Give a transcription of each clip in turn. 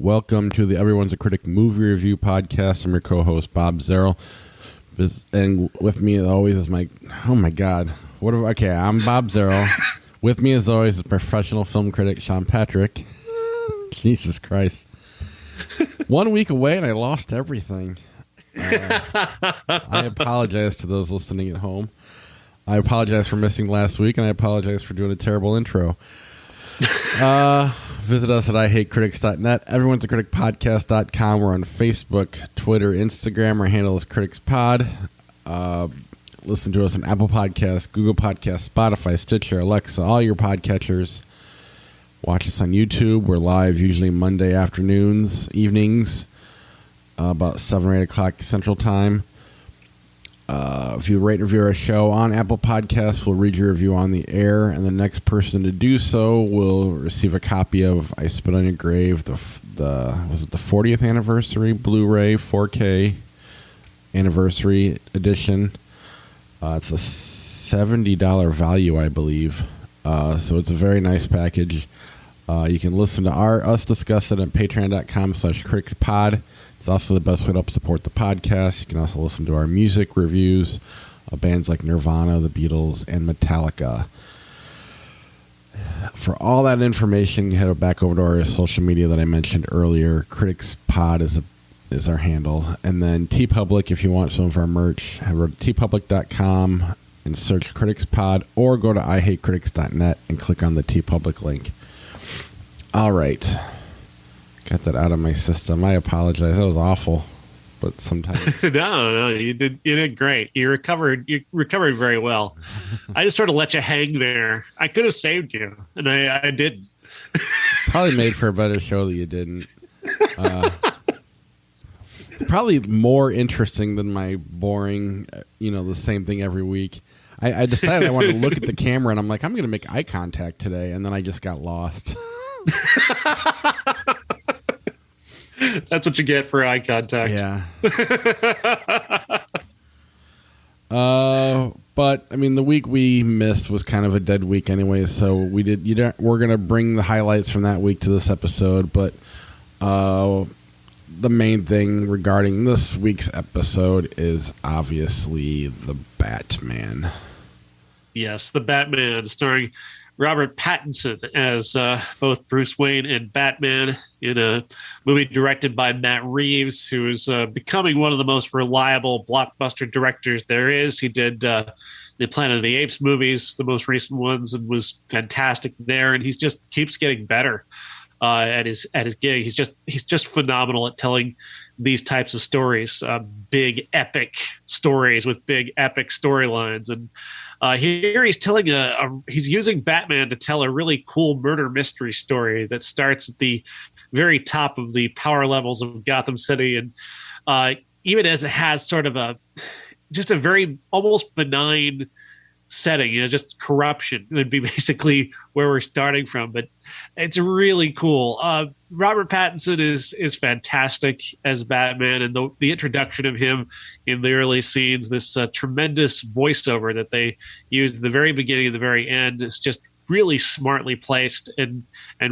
Welcome to the Everyone's a Critic movie review podcast. I'm your co-host, Bob Zerl. And with me, as always, is my... Oh, my God. I'm Bob Zerl. With me, as always, is professional film critic Sean Patrick. Jesus Christ. 1 week away, and I lost everything. I apologize to those listening at home. I apologize for missing last week, and I apologize for doing a terrible intro. Visit us at ihatecritics.net, everyone's a critic podcast.com. We're on Facebook, Twitter, Instagram. Our handle is CriticsPod. Listen to us on Apple Podcasts, Google Podcasts, Spotify, Stitcher, Alexa, all your podcatchers. Watch us on YouTube. We're live usually Monday evenings, about 7 or 8 o'clock Central Time. If you rate and review our show on Apple Podcasts, we'll read your review on the air, and the next person to do so will receive a copy of I Spit on Your Grave, the 40th anniversary Blu-ray 4K anniversary edition. It's a $70 value, I believe. So it's a very nice package. You can listen to us discuss it at patreon.com/criticspod. It's also the best way to help support the podcast. You can also listen to our music reviews of bands like Nirvana, the Beatles, and Metallica. For all that information, head back over to our social media that I mentioned earlier. CriticsPod is our handle. And then TeePublic, if you want some of our merch, head over to teepublic.com and search CriticsPod, or go to ihatecritics.net and click on the TeePublic link. All right. Got that out of my system. I apologize. That was awful. But sometimes No, you did great. You recovered very well. I just sort of let you hang there. I could have saved you, and I didn't. Probably made for a better show that you didn't. Probably more interesting than my boring, the same thing every week. I decided I wanted to look at the camera, and I'm like, I'm going to make eye contact today, and then I just got lost. That's what you get for eye contact. Yeah. But I mean, the week we missed was kind of a dead week anyway, so we're going to bring the highlights from that week to this episode, but the main thing regarding this week's episode is obviously the Batman. Yes, the Batman, starring Robert Pattinson as both Bruce Wayne and Batman in a movie directed by Matt Reeves, who is becoming one of the most reliable blockbuster directors there is. He did the Planet of the Apes movies, the most recent ones, and was fantastic there. And he just keeps getting better at his gig. He's just phenomenal at telling these types of stories, big epic stories with big epic storylines. And here he's telling he's using Batman to tell a really cool murder mystery story that starts at the very top of the power levels of Gotham City, and even as it has sort of just a very almost benign setting, just corruption would be basically where we're starting from. But it's really cool. Robert Pattinson is fantastic as Batman, and the introduction of him in the early scenes, this tremendous voiceover that they used at the very beginning and the very end, is just really smartly placed and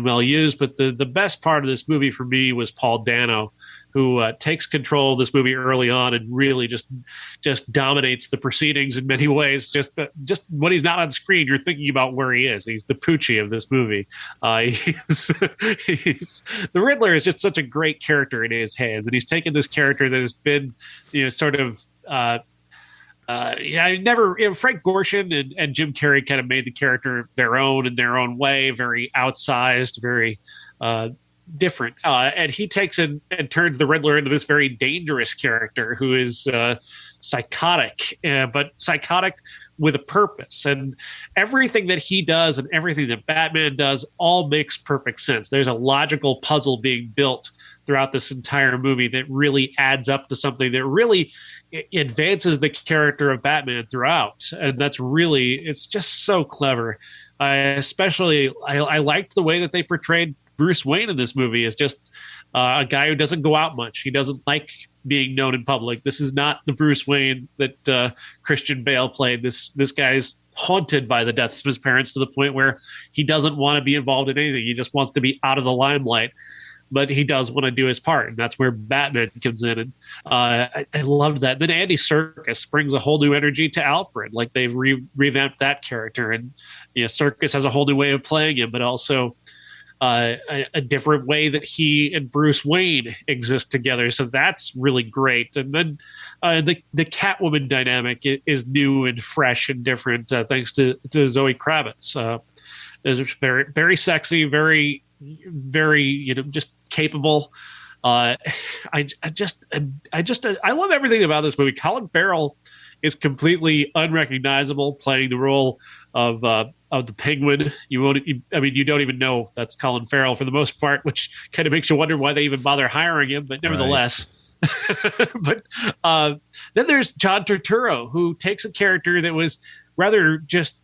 well used. But the best part of this movie for me was Paul Dano, who takes control of this movie early on and really just dominates the proceedings in many ways. Just when he's not on screen, you're thinking about where he is. He's the Poochie of this movie. The Riddler is just such a great character in his hands, and he's taken this character that has been, sort of. Frank Gorshin and Jim Carrey kind of made the character their own in their own way, very outsized, very different. And he takes and turns the Riddler into this very dangerous character who is psychotic, but psychotic with a purpose. And everything that he does and everything that Batman does all makes perfect sense. There's a logical puzzle being built throughout this entire movie that really adds up to something that really advances the character of Batman throughout. And it's just so clever. I liked the way that they portrayed Bruce Wayne in this movie as just a guy who doesn't go out much. He doesn't like being known in public. This is not the Bruce Wayne that Christian Bale played. This guy's haunted by the deaths of his parents to the point where he doesn't want to be involved in anything. He just wants to be out of the limelight. but he does want to do his part, and that's where Batman comes in. And I loved that. Then Andy Serkis brings a whole new energy to Alfred. Like they've revamped that character, and Serkis has a whole new way of playing him, but also a different way that he and Bruce Wayne exist together. So that's really great. And then the Catwoman dynamic is new and fresh and different, thanks to Zoe Kravitz. Is very, very sexy, very, very, just capable. I love everything about this movie. Colin Farrell is completely unrecognizable playing the role of the Penguin. You don't even know that's Colin Farrell for the most part, which kind of makes you wonder why they even bother hiring him. But nevertheless, but then there's John Turturro, who takes a character that was rather just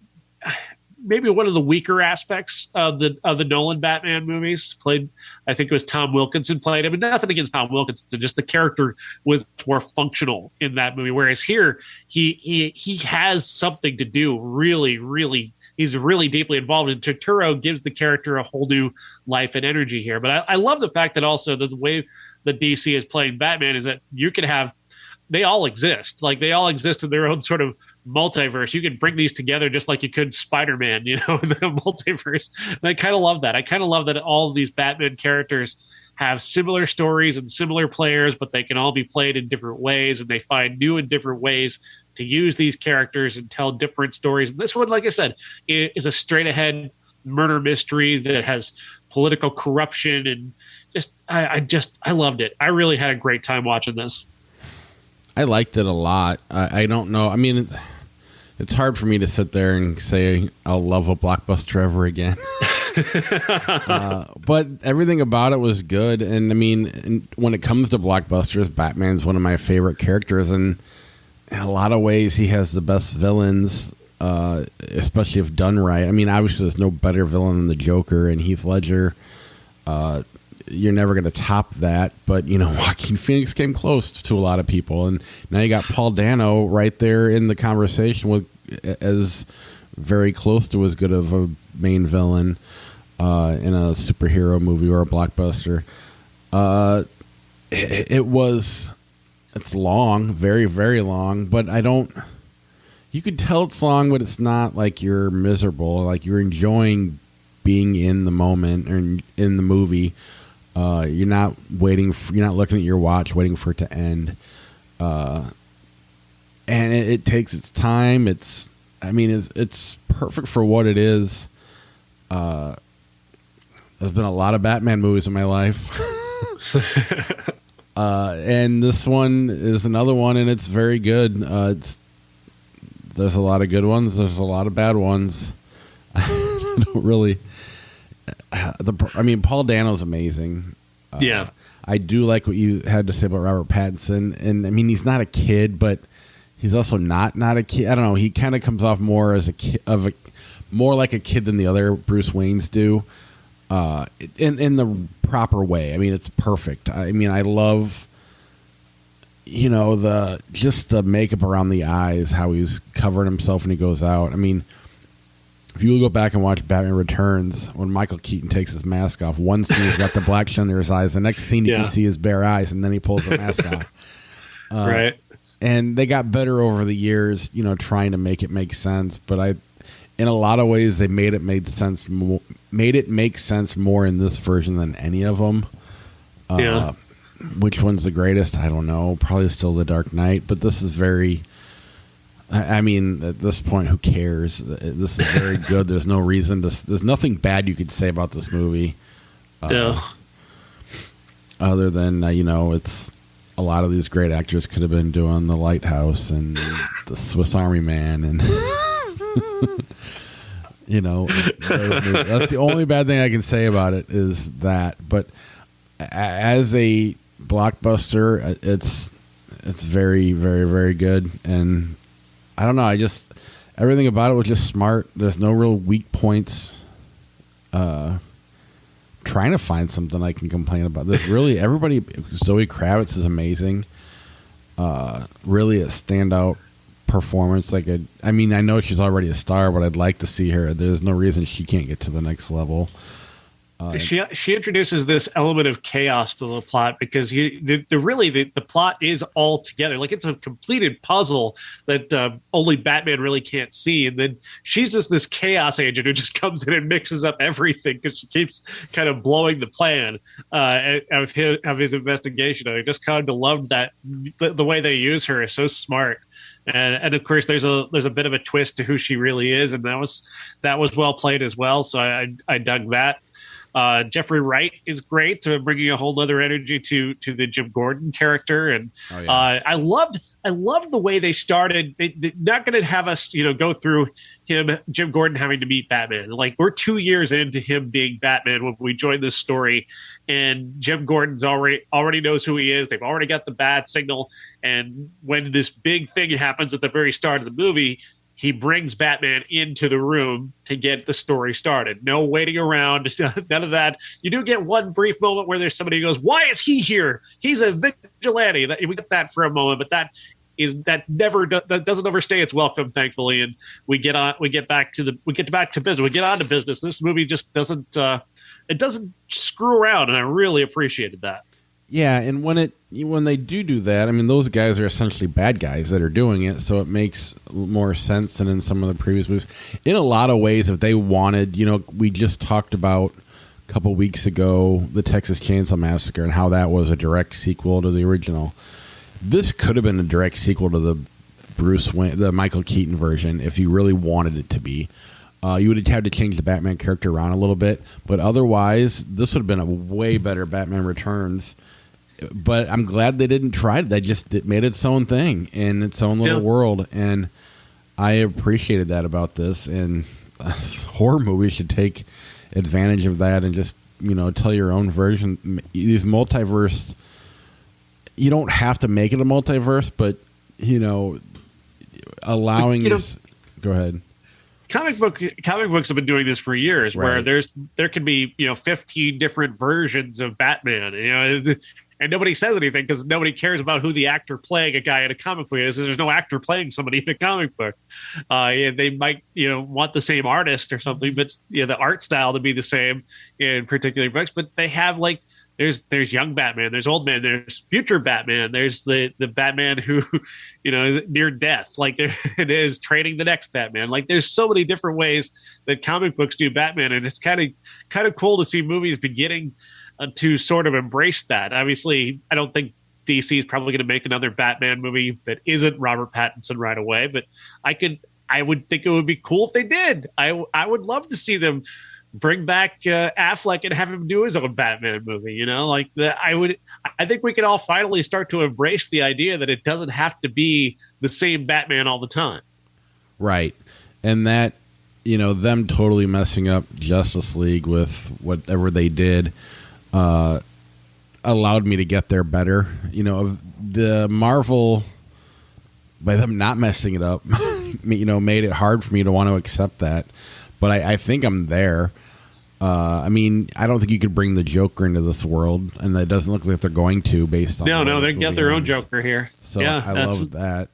maybe one of the weaker aspects of the Nolan Batman movies. Played, I think it was Tom Wilkinson played him, and nothing against Tom Wilkinson, just the character was more functional in that movie. Whereas here, he has something to do. Really, really, he's really deeply involved. And Turturro gives the character a whole new life and energy here. But I love the fact that also the way that DC is playing Batman is that you can have. They all exist. Like they all exist in their own sort of multiverse. You can bring these together just like you could Spider-Man, the multiverse. And I kind of love that. I kind of love that all of these Batman characters have similar stories and similar players, but they can all be played in different ways, and they find new and different ways to use these characters and tell different stories. And this one, like I said, is a straight ahead murder mystery that has political corruption, and I loved it. I really had a great time watching this. I liked it a lot. I don't know. I mean, it's hard for me to sit there and say I'll love a blockbuster ever again. But everything about it was good. And I mean, when it comes to blockbusters, Batman's one of my favorite characters. And in a lot of ways, he has the best villains, especially if done right. I mean, obviously, there's no better villain than the Joker and Heath Ledger. You're never going to top that, but Joaquin Phoenix came close to a lot of people, and now you got Paul Dano right there in the conversation with as very close to as good of a main villain in a superhero movie or a blockbuster. It's long, very, very long, but you could tell it's long, but it's not like you're miserable, like you're enjoying being in the moment or in the movie. You're not looking at your watch waiting for it to end. And it takes its time. It's perfect for what it is. There's been a lot of Batman movies in my life. And this one is another one, and it's very good. There's a lot of good ones. There's a lot of bad ones. I don't really... Paul Dano's amazing. Yeah. I do like what you had to say about Robert Pattinson. And, I mean, he's not a kid, but he's also not a kid. I don't know. He kind of comes off more as more like a kid than the other Bruce Waynes do. In the proper way. I mean, it's perfect. I mean, I love, the makeup around the eyes, how he's covering himself when he goes out. I mean, if you go back and watch Batman Returns, when Michael Keaton takes his mask off, one scene he's got the black shine under his eyes. The next scene you can see his bare eyes, and then he pulls the mask off. Right. And they got better over the years, trying to make it make sense. But in a lot of ways, they made it make sense more in this version than any of them. Yeah. Which one's the greatest? I don't know. Probably still The Dark Knight. But this is very... I mean, at this point, who cares? This is very good. There's no reason to... There's nothing bad you could say about this movie. Other than, it's... A lot of these great actors could have been doing The Lighthouse and The Swiss Army Man and... that's the only bad thing I can say about it is that. But as a blockbuster, it's very, very, very good. And I don't know. Everything about it was just smart. There's no real weak points. Trying to find something I can complain about. There's really everybody. Zoe Kravitz is amazing. Really a standout performance. I know she's already a star, but I'd like to see her. There's no reason she can't get to the next level. She introduces this element of chaos to the plot because the plot is all together, like it's a completed puzzle that only Batman really can't see, and then she's just this chaos agent who just comes in and mixes up everything because she keeps kind of blowing the plan of his investigation. I just kind of loved that the way they use her is so smart. And of course, there's a bit of a twist to who she really is, and that was well played as well. So I dug that. Jeffrey Wright is great, bringing a whole other energy to the Jim Gordon character, and I loved the way they started. They're not going to have us, go through Jim Gordon having to meet Batman. Like, we're 2 years into him being Batman when we join this story, and Jim Gordon's already knows who he is. They've already got the bat signal, and when this big thing happens at the very start of the movie, he brings Batman into the room to get the story started. No waiting around, none of that. You do get one brief moment where there's somebody who goes, "Why is he here? He's a vigilante." We get that for a moment, but that doesn't overstay its welcome, thankfully. And we get back to business. We get on to business. This movie just doesn't screw around, and I really appreciated that. Yeah, and when they do that, I mean, those guys are essentially bad guys that are doing it, so it makes more sense than in some of the previous movies. In a lot of ways, if they wanted, we just talked about a couple weeks ago the Texas Chainsaw Massacre and how that was a direct sequel to the original. This could have been a direct sequel to the Bruce Wayne, the Michael Keaton version, if you really wanted it to be. You would have had to change the Batman character around a little bit, but otherwise, this would have been a way better Batman Returns. But I'm glad they didn't try it. It made its own thing in its own little world, and I appreciated that about this. And horror movies should take advantage of that and just tell your own version. These multiverse, you don't have to make it a multiverse, but allowing go ahead. Comic books have been doing this for years, right, where there can be 15 different versions of Batman. And nobody says anything because nobody cares about who the actor playing a guy in a comic book is. There's no actor playing somebody in a comic book. They might, want the same artist or something, but the art style to be the same in particular books. But they have there's young Batman, there's old man, there's future Batman, there's the Batman who, is near death. Like there it is training the next Batman. Like there's so many different ways that comic books do Batman, and it's kind of cool to see movies beginning to sort of embrace that. Obviously, I don't think DC is probably going to make another Batman movie that isn't Robert Pattinson right away, but I would think it would be cool if they did. I would love to see them bring back Affleck and have him do his own Batman movie. I think we can all finally start to embrace the idea that it doesn't have to be the same Batman all the time. Right. And that, them totally messing up Justice League with whatever they did, allowed me to get there better. The Marvel, by them not messing it up, made it hard for me to want to accept that. But I think I'm there. I don't think you could bring the Joker into this world, and it doesn't look like they're going to, based on no, they got their own Joker here. So yeah, I love that.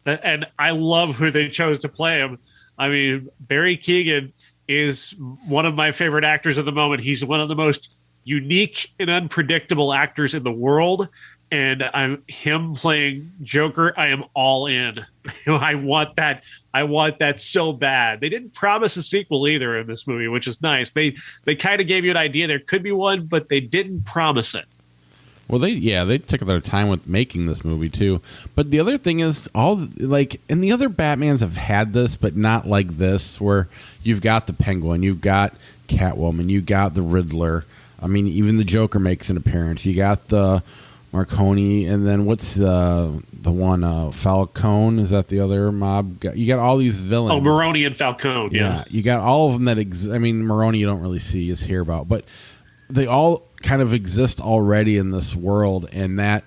And I love who they chose to play him. I mean, Barry Keoghan is one of my favorite actors at the moment. He's one of the most unique and unpredictable actors in the world, and him playing Joker, I am all in. I want that so bad. They didn't promise a sequel either in this movie, which is nice. They kind of gave you an idea there could be one, but they didn't promise it. Well, they took their time with making this movie too. But the other thing is, and the other Batmans have had this, but not like this, where you've got the Penguin, you've got Catwoman, you got the Riddler. I mean, even the Joker makes an appearance. You got the Marconi, and then what's the one, Falcone? Is that the other mob guy? You got all these villains. Oh, Maroni and Falcone, yeah. You got all of them that Maroni you don't really see, you just hear about. But they all kind of exist already in this world, and that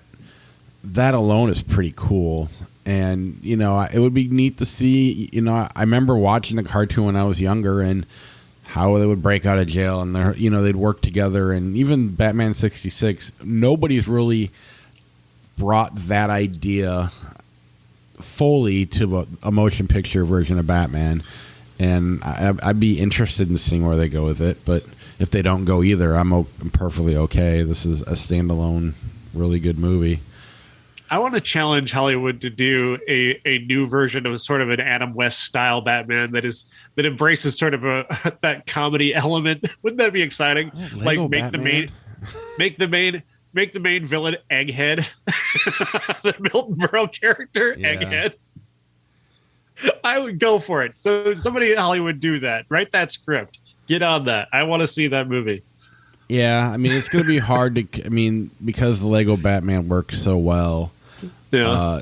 alone is pretty cool. And, it would be neat to see, I remember watching the cartoon when I was younger, and how they would break out of jail, and they'd work together. And even Batman 66, nobody's really brought that idea fully to a motion picture version of Batman. And I'd be interested in seeing where they go with it. But if they don't go either, I'm perfectly okay. This is a standalone, really good movie. I want to challenge Hollywood to do a new version of sort of an Adam West style Batman that embraces sort of that comedy element. Wouldn't that be exciting? Like make Batman. make the main villain Egghead, the Milton Berle character, Yeah. Egghead. I would go for it. So somebody in Hollywood do that. Write that script. Get on that. I want to see that movie. Yeah, I mean, it's going to be hard to. I mean, because the Lego Batman works so well. Yeah.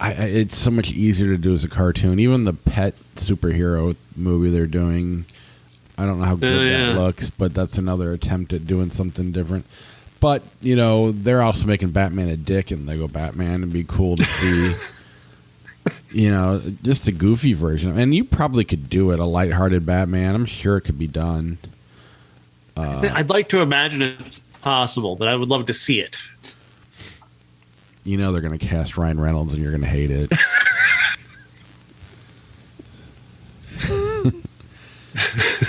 It's so much easier to do as a cartoon. Even the pet superhero movie they're doing, I don't know how good that looks, but that's another attempt at doing something different. But, they're also making Batman a dick in Lego Batman. It'd be cool to see, just a goofy version. And you probably could do it, a lighthearted Batman. I'm sure it could be done. I'd like to imagine it's possible, but I would love to see it. They're going to cast Ryan Reynolds and you're going to hate it.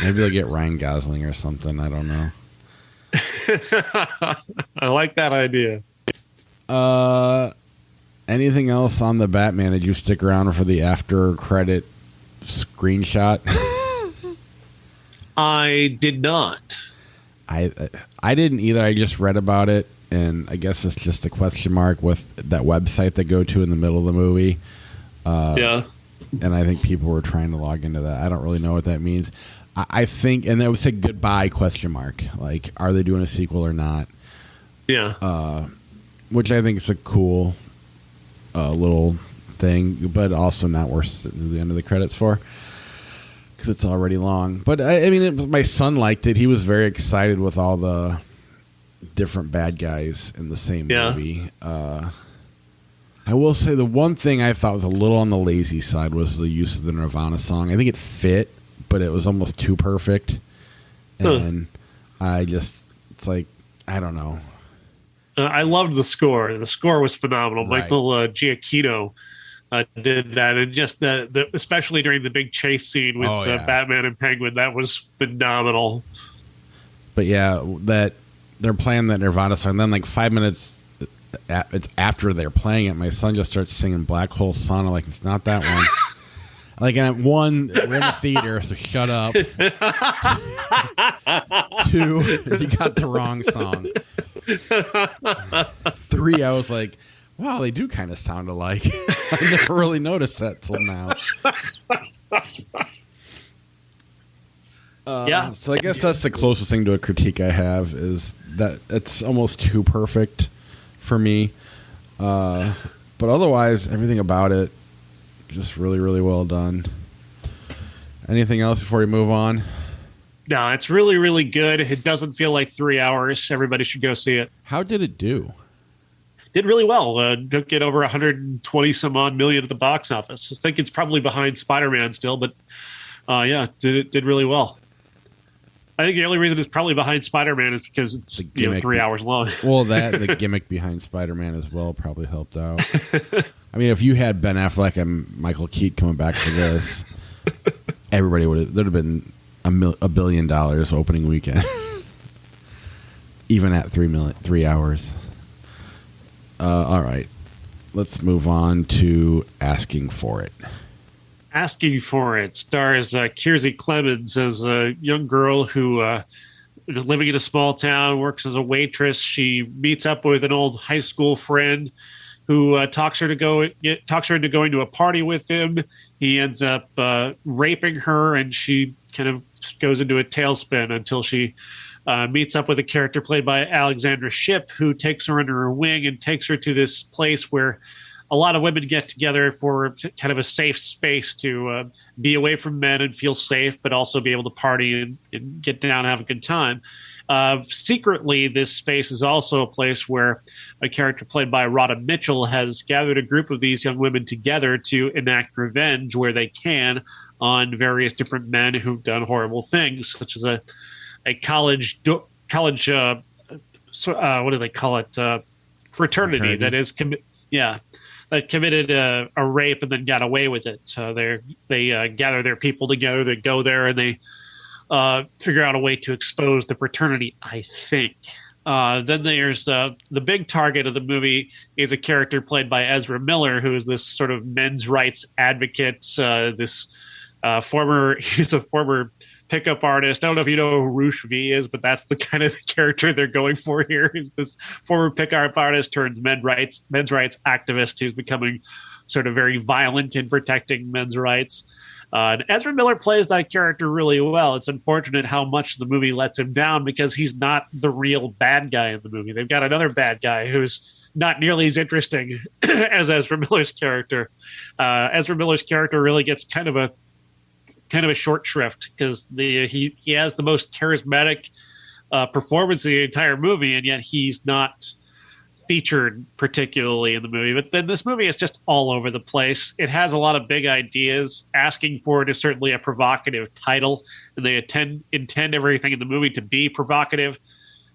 Maybe they'll get Ryan Gosling or something. I don't know. I like that idea. Anything else on the Batman? Did you stick around for the after credit screenshot? I did not. I didn't either. I just read about it, and I guess it's just a question mark with that website they go to in the middle of the movie. Yeah. And I think people were trying to log into that. I don't really know what that means. I think, and it would say goodbye question mark. Like, are they doing a sequel or not? Yeah. Which I think is a cool little thing, but also not worth the end of the credits for. Because it's already long. But, I mean, my son liked it. He was very excited with all the different bad guys in the same movie. I will say the one thing I thought was a little on the lazy side was the use of the Nirvana song. I think it fit, but it was almost too perfect. And it's like, I don't know. I loved the score. The score was phenomenal. Right. Michael Giacchino did that, and just the especially during the big chase scene with Batman and Penguin, that was phenomenal. But yeah, that they're playing that Nirvana song, and then like 5 minutes it's after they're playing it, my son just starts singing Black Hole Sun. I'm like, it's not that one. Like, and at one, we're in the theater, so shut up. 2, you got the wrong song. 3, I was like, wow, they do kind of sound alike. I never really noticed that till now. So I guess that's the closest thing to a critique I have, is that it's almost too perfect for me. But otherwise, everything about it, just really, really well done. Anything else before we move on? No, it's really, really good. It doesn't feel like 3 hours. Everybody should go see it. How did it do? Did really well. Took it over 120 some odd million at the box office. I think it's probably behind Spider-Man still, but did really well. I think the only reason it's probably behind Spider-Man is because it's 3 hours long. Well, the gimmick behind Spider-Man as well probably helped out. I mean, if you had Ben Affleck and Michael Keaton coming back for this, everybody there'd have been $1 billion opening weekend, even at 3 hours. All right, let's move on to Asking for It. Asking for It stars Kiersey Clemens as a young girl who is living in a small town, works as a waitress. She meets up with an old high school friend who talks her into going to a party with him. He ends up raping her, and she kind of goes into a tailspin until she meets up with a character played by Alexandra Shipp, who takes her under her wing and takes her to this place where a lot of women get together for kind of a safe space to be away from men and feel safe, but also be able to party and get down and have a good time. Secretly, this space is also a place where a character played by Rhoda Mitchell has gathered a group of these young women together to enact revenge where they can on various different men who've done horrible things, such as a college what do they call it? Fraternity that is that committed a rape and then got away with it. So they gather their people together, they go there, and they figure out a way to expose the fraternity, I think. Then there's the big target of the movie is a character played by Ezra Miller, who is this sort of men's rights advocate. He's a former pickup artist. I don't know if you know who Roosh V is, but that's the kind of character they're going for here. Is this former pickup artist turns men's rights activist who's becoming sort of very violent in protecting men's rights. And Ezra Miller plays that character really well. It's unfortunate how much the movie lets him down because he's not the real bad guy in the movie. They've got another bad guy who's not nearly as interesting as Ezra Miller's character. Ezra Miller's character really gets kind of a short shrift because he has the most charismatic performance of the entire movie, and yet he's not featured particularly in the movie. But then this movie is just all over the place. It has a lot of big ideas. Asking for it is certainly a provocative title, and they intend everything in the movie to be provocative.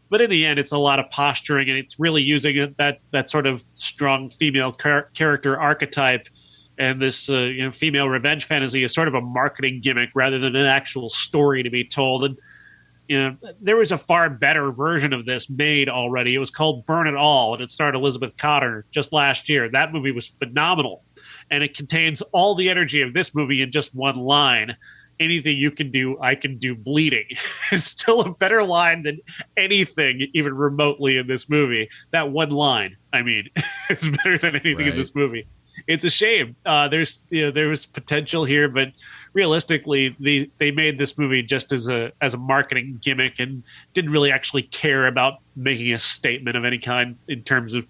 But in the end, it's a lot of posturing, and it's really using that sort of strong female character archetype and this female revenge fantasy is sort of a marketing gimmick rather than an actual story to be told. And there was a far better version of this made already. It was called Burn It All, and it starred Elizabeth Cotter just last year. That movie was phenomenal, and it contains all the energy of this movie in just one line. Anything you can do, I can do bleeding. It's still a better line than anything even remotely in this movie. That one line, I mean, it's better than anything in this movie. It's a shame. There was potential here, but realistically, they made this movie just as a marketing gimmick and didn't really actually care about making a statement of any kind in terms of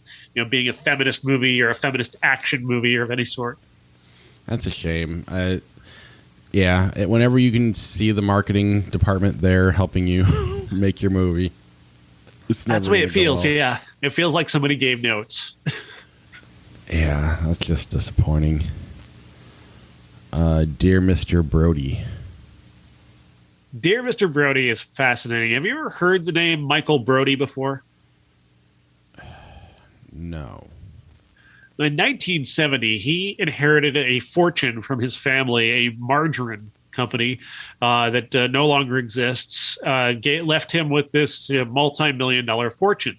being a feminist movie or a feminist action movie or of any sort. That's a shame. Whenever you can see the marketing department there helping you make your movie, that's the way it feels. Well. Yeah, it feels like somebody gave notes. Yeah, that's just disappointing. Dear Mr. Brody. Dear Mr. Brody is fascinating. Have you ever heard the name Michael Brody before? No. In 1970, he inherited a fortune from his family, a margarine company that no longer exists, left him with this multi-million-dollar fortune.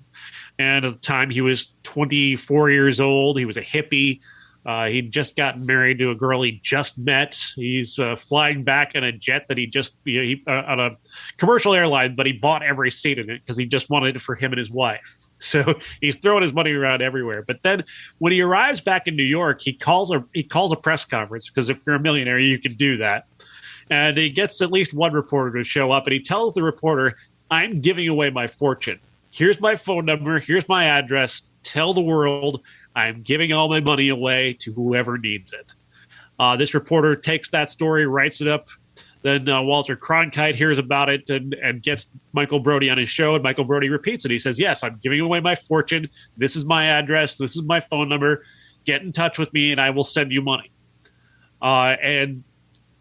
And at the time, he was 24 years old. He was a hippie. He'd just gotten married to a girl he just met. He's flying back in a jet that he just on a commercial airline, but he bought every seat in it because he just wanted it for him and his wife. So he's throwing his money around everywhere. But then when he arrives back in New York, he calls a press conference because if you're a millionaire, you can do that. And he gets at least one reporter to show up, and he tells the reporter, "I'm giving away my fortune. Here's my phone number. Here's my address. Tell the world I'm giving all my money away to whoever needs it." This reporter takes that story, writes it up. Then Walter Cronkite hears about it and gets Michael Brody on his show, and Michael Brody repeats it. He says, "Yes, I'm giving away my fortune. This is my address. This is my phone number. Get in touch with me, and I will send you money." And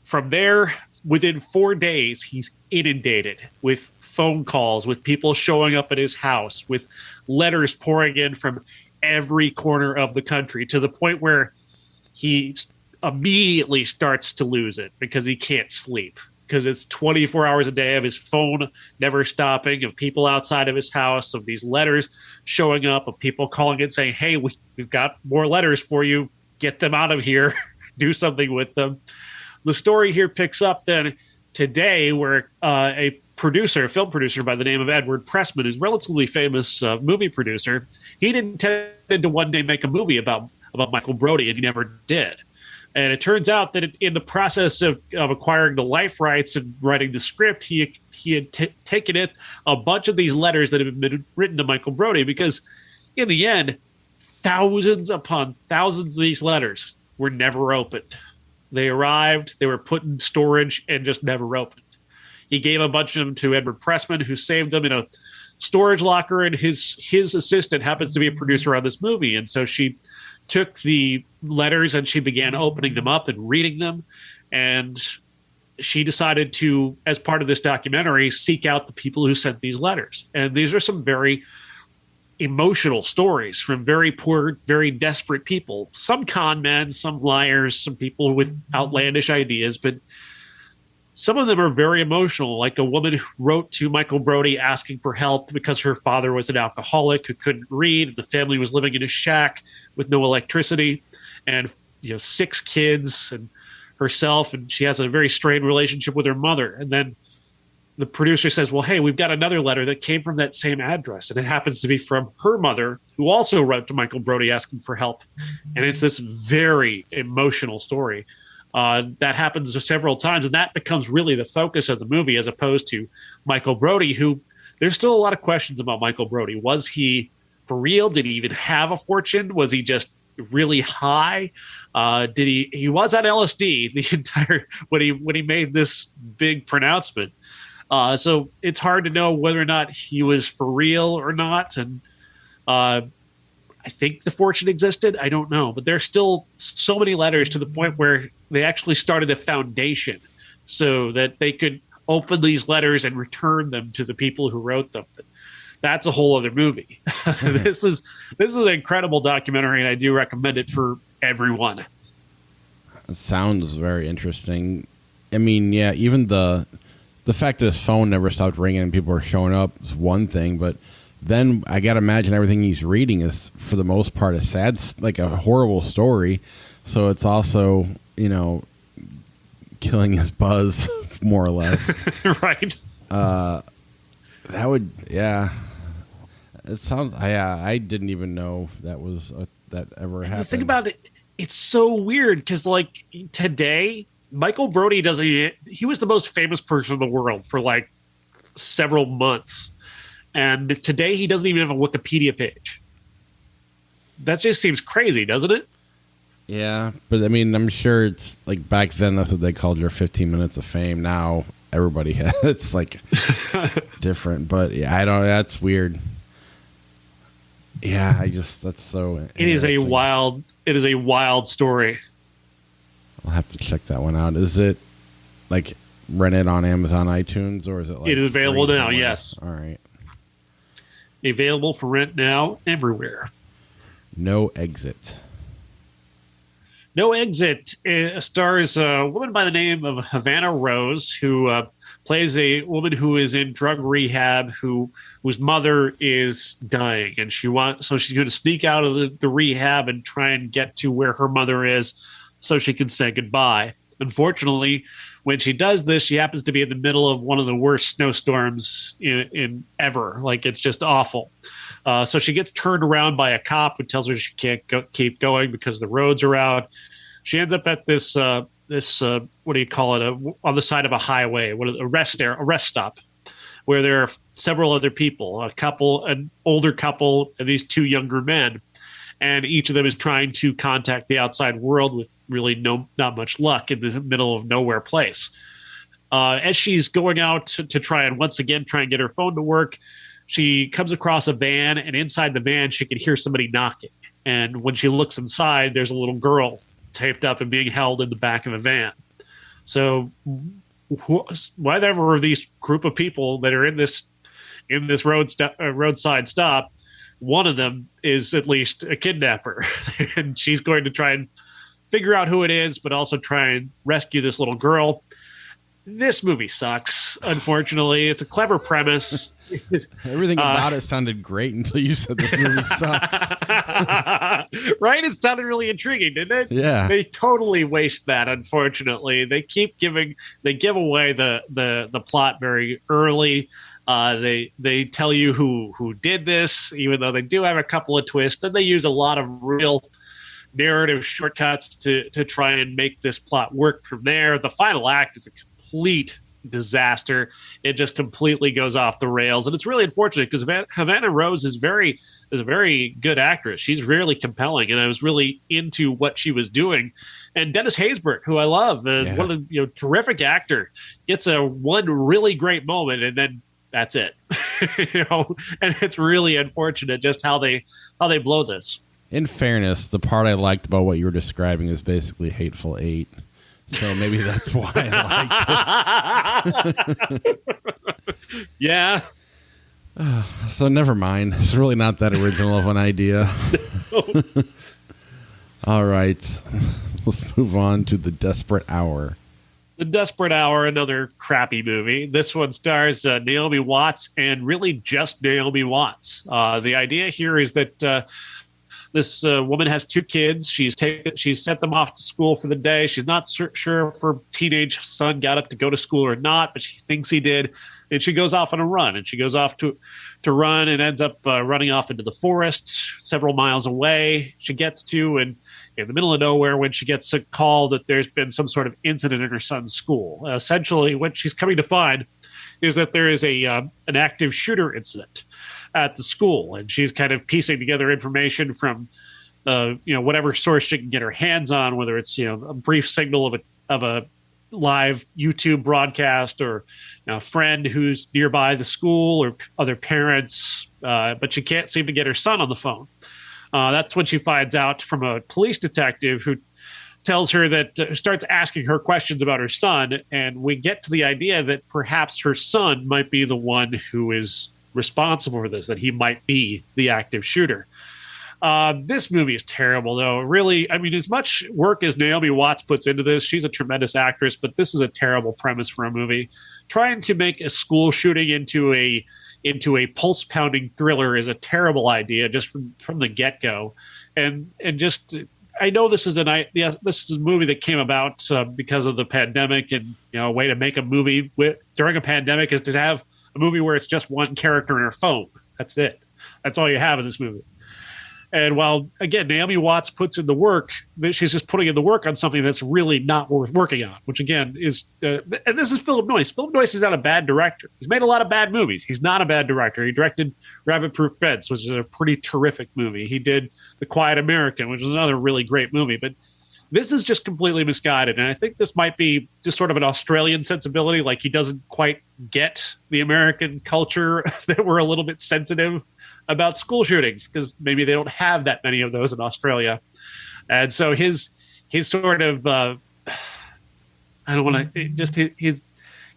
from there, within 4 days, he's inundated with phone calls, with people showing up at his house, with letters pouring in from every corner of the country, to the point where he immediately starts to lose it because he can't sleep, because it's 24 hours a day of his phone never stopping, of people outside of his house, of these letters showing up, of people calling in saying, "Hey, we've got more letters for you. Get them out of here. Do something with them." The story here picks up then today where a film producer by the name of Edward Pressman, is a relatively famous movie producer. He'd intended to one day make a movie about Michael Brody, and he never did. And it turns out that in the process of acquiring the life rights and writing the script, he had taken it a bunch of these letters that had been written to Michael Brody, because in the end, thousands upon thousands of these letters were never opened. They arrived, they were put in storage, and just never opened. He gave a bunch of them to Edward Pressman, who saved them in a storage locker, and his assistant happens to be a producer on this movie. And so she took the letters and she began opening them up and reading them. And she decided to, as part of this documentary, seek out the people who sent these letters. And these are some very emotional stories from very poor, very desperate people. Some con men, some liars, some people with outlandish ideas, but some of them are very emotional, like a woman who wrote to Michael Brody asking for help because her father was an alcoholic who couldn't read. The family was living in a shack with no electricity, and 6 kids and herself, and she has a very strained relationship with her mother. And then the producer says, well, hey, we've got another letter that came from that same address, and it happens to be from her mother, who also wrote to Michael Brody asking for help. And it's this very emotional story that happens several times, and that becomes really the focus of the movie, as opposed to Michael Brody, who there's still a lot of questions about Michael Brody. Was he for real? Did he even have a fortune? Was he just really high? Did he was on LSD the entire when he made this big pronouncement? So it's hard to know whether or not he was for real or not. And I think the fortune existed. I don't know. But there's still so many letters, to the point where they actually started a foundation so that they could open these letters and return them to the people who wrote them. That's a whole other movie. This is an incredible documentary, and I do recommend it for everyone. It sounds very interesting. I mean, yeah, even the fact that his phone never stopped ringing and people were showing up is one thing, but then I got to imagine everything he's reading is, for the most part, a sad, like a horrible story. So it's also, killing his buzz, more or less. Right. That would, yeah. It sounds, yeah, I didn't even know that was, that ever happened. The thing about it, it's so weird, because, like, today, Michael Brody he was the most famous person in the world for, like, several months. And today he doesn't even have a Wikipedia page. That just seems crazy, doesn't it? Yeah, but I mean, I'm sure it's like back then that's what they called your 15 minutes of fame. Now everybody has, it's like different. But yeah, I don't, that's weird. Yeah, that's so it is a wild story. I'll have to check that one out. Is it like rented on Amazon, iTunes, or is it like it is available now? Somewhere? Yes. All right. Available for rent now everywhere. No Exit. No Exit stars a woman by the name of Havana Rose, who plays a woman who is in drug rehab, whose mother is dying, and so she's going to sneak out of the rehab and try and get to where her mother is, so she can say goodbye. Unfortunately, when she does this, she happens to be in the middle of one of the worst snowstorms in ever. Like, it's just awful. So she gets turned around by a cop who tells her she can't keep going because the roads are out. She ends up at this what do you call it? On the side of a highway, a rest stop, where there are several other people, an older couple, and these 2 younger men. And each of them is trying to contact the outside world with really not much luck in the middle of nowhere place. As she's going out to try and get her phone to work, she comes across a van, and inside the van, she can hear somebody knocking. And when she looks inside, there's a little girl taped up and being held in the back of the van. So whatever of these group of people that are in this roadside stop, one of them is at least a kidnapper, and she's going to try and figure out who it is, but also try and rescue this little girl. This movie sucks, unfortunately. It's a clever premise. Everything about it sounded great until you said this movie sucks. Right? It sounded really intriguing, didn't it? Yeah. They totally waste that, unfortunately. They give away the plot very early. They tell you who did this, even though they do have a couple of twists. Then they use a lot of real narrative shortcuts to try and make this plot work from there. The final act is a complete disaster. It just completely goes off the rails, and it's really unfortunate because Havana Rose is a very good actress. She's really compelling, and I was really into what she was doing. And Dennis Haysbert, who I love, one of the terrific actor, gets one really great moment, and then that's it. And it's really unfortunate just how they blow this. In fairness, the part I liked about what you were describing is basically Hateful Eight. So maybe that's why I liked it. Yeah. So never mind. It's really not that original of an idea. All right. Let's move on to The Desperate Hour. The Desperate Hour, another crappy movie. This one stars Naomi Watts, and really just Naomi Watts. The idea here is that this woman has two kids. She's sent them off to school for the day. She's not sure if her teenage son got up to go to school or not, but she thinks he did. And she goes off on a run. And she goes off to run and ends up running off into the forest several miles away. She gets to, and in the middle of nowhere, when she gets a call that there's been some sort of incident in her son's school. Essentially, what she's coming to find is that there is an active shooter incident at the school, and she's kind of piecing together information from whatever source she can get her hands on, whether it's a brief signal of a live YouTube broadcast or a friend who's nearby the school or other parents, but she can't seem to get her son on the phone. That's when she finds out from a police detective who tells her that starts asking her questions about her son, and we get to the idea that perhaps her son might be the one who is responsible for this, that he might be the active shooter. This movie is terrible, though. Really, I mean, as much work as Naomi Watts puts into this, she's a tremendous actress, but this is a terrible premise for a movie. Trying to make a school shooting into a pulse-pounding thriller is a terrible idea just from the get-go. And just, I know this is this is a movie that came about because of the pandemic, and a way to make a movie during a pandemic is to have a movie where it's just one character in her phone. That's it. That's all you have in this movie. And while, again, Naomi Watts puts in the work, she's just putting in the work on something that's really not worth working on, which, again, is and this is Philip Noyce. Philip Noyce is not a bad director. He's made a lot of bad movies. He's not a bad director. He directed Rabbit Proof Fence, which is a pretty terrific movie. He did The Quiet American, which is another really great movie. But this is just completely misguided. And I think this might be just sort of an Australian sensibility, like he doesn't quite get the American culture, that we're a little bit sensitive about school shootings because maybe they don't have that many of those in Australia. And so his sort of, I don't want to, just he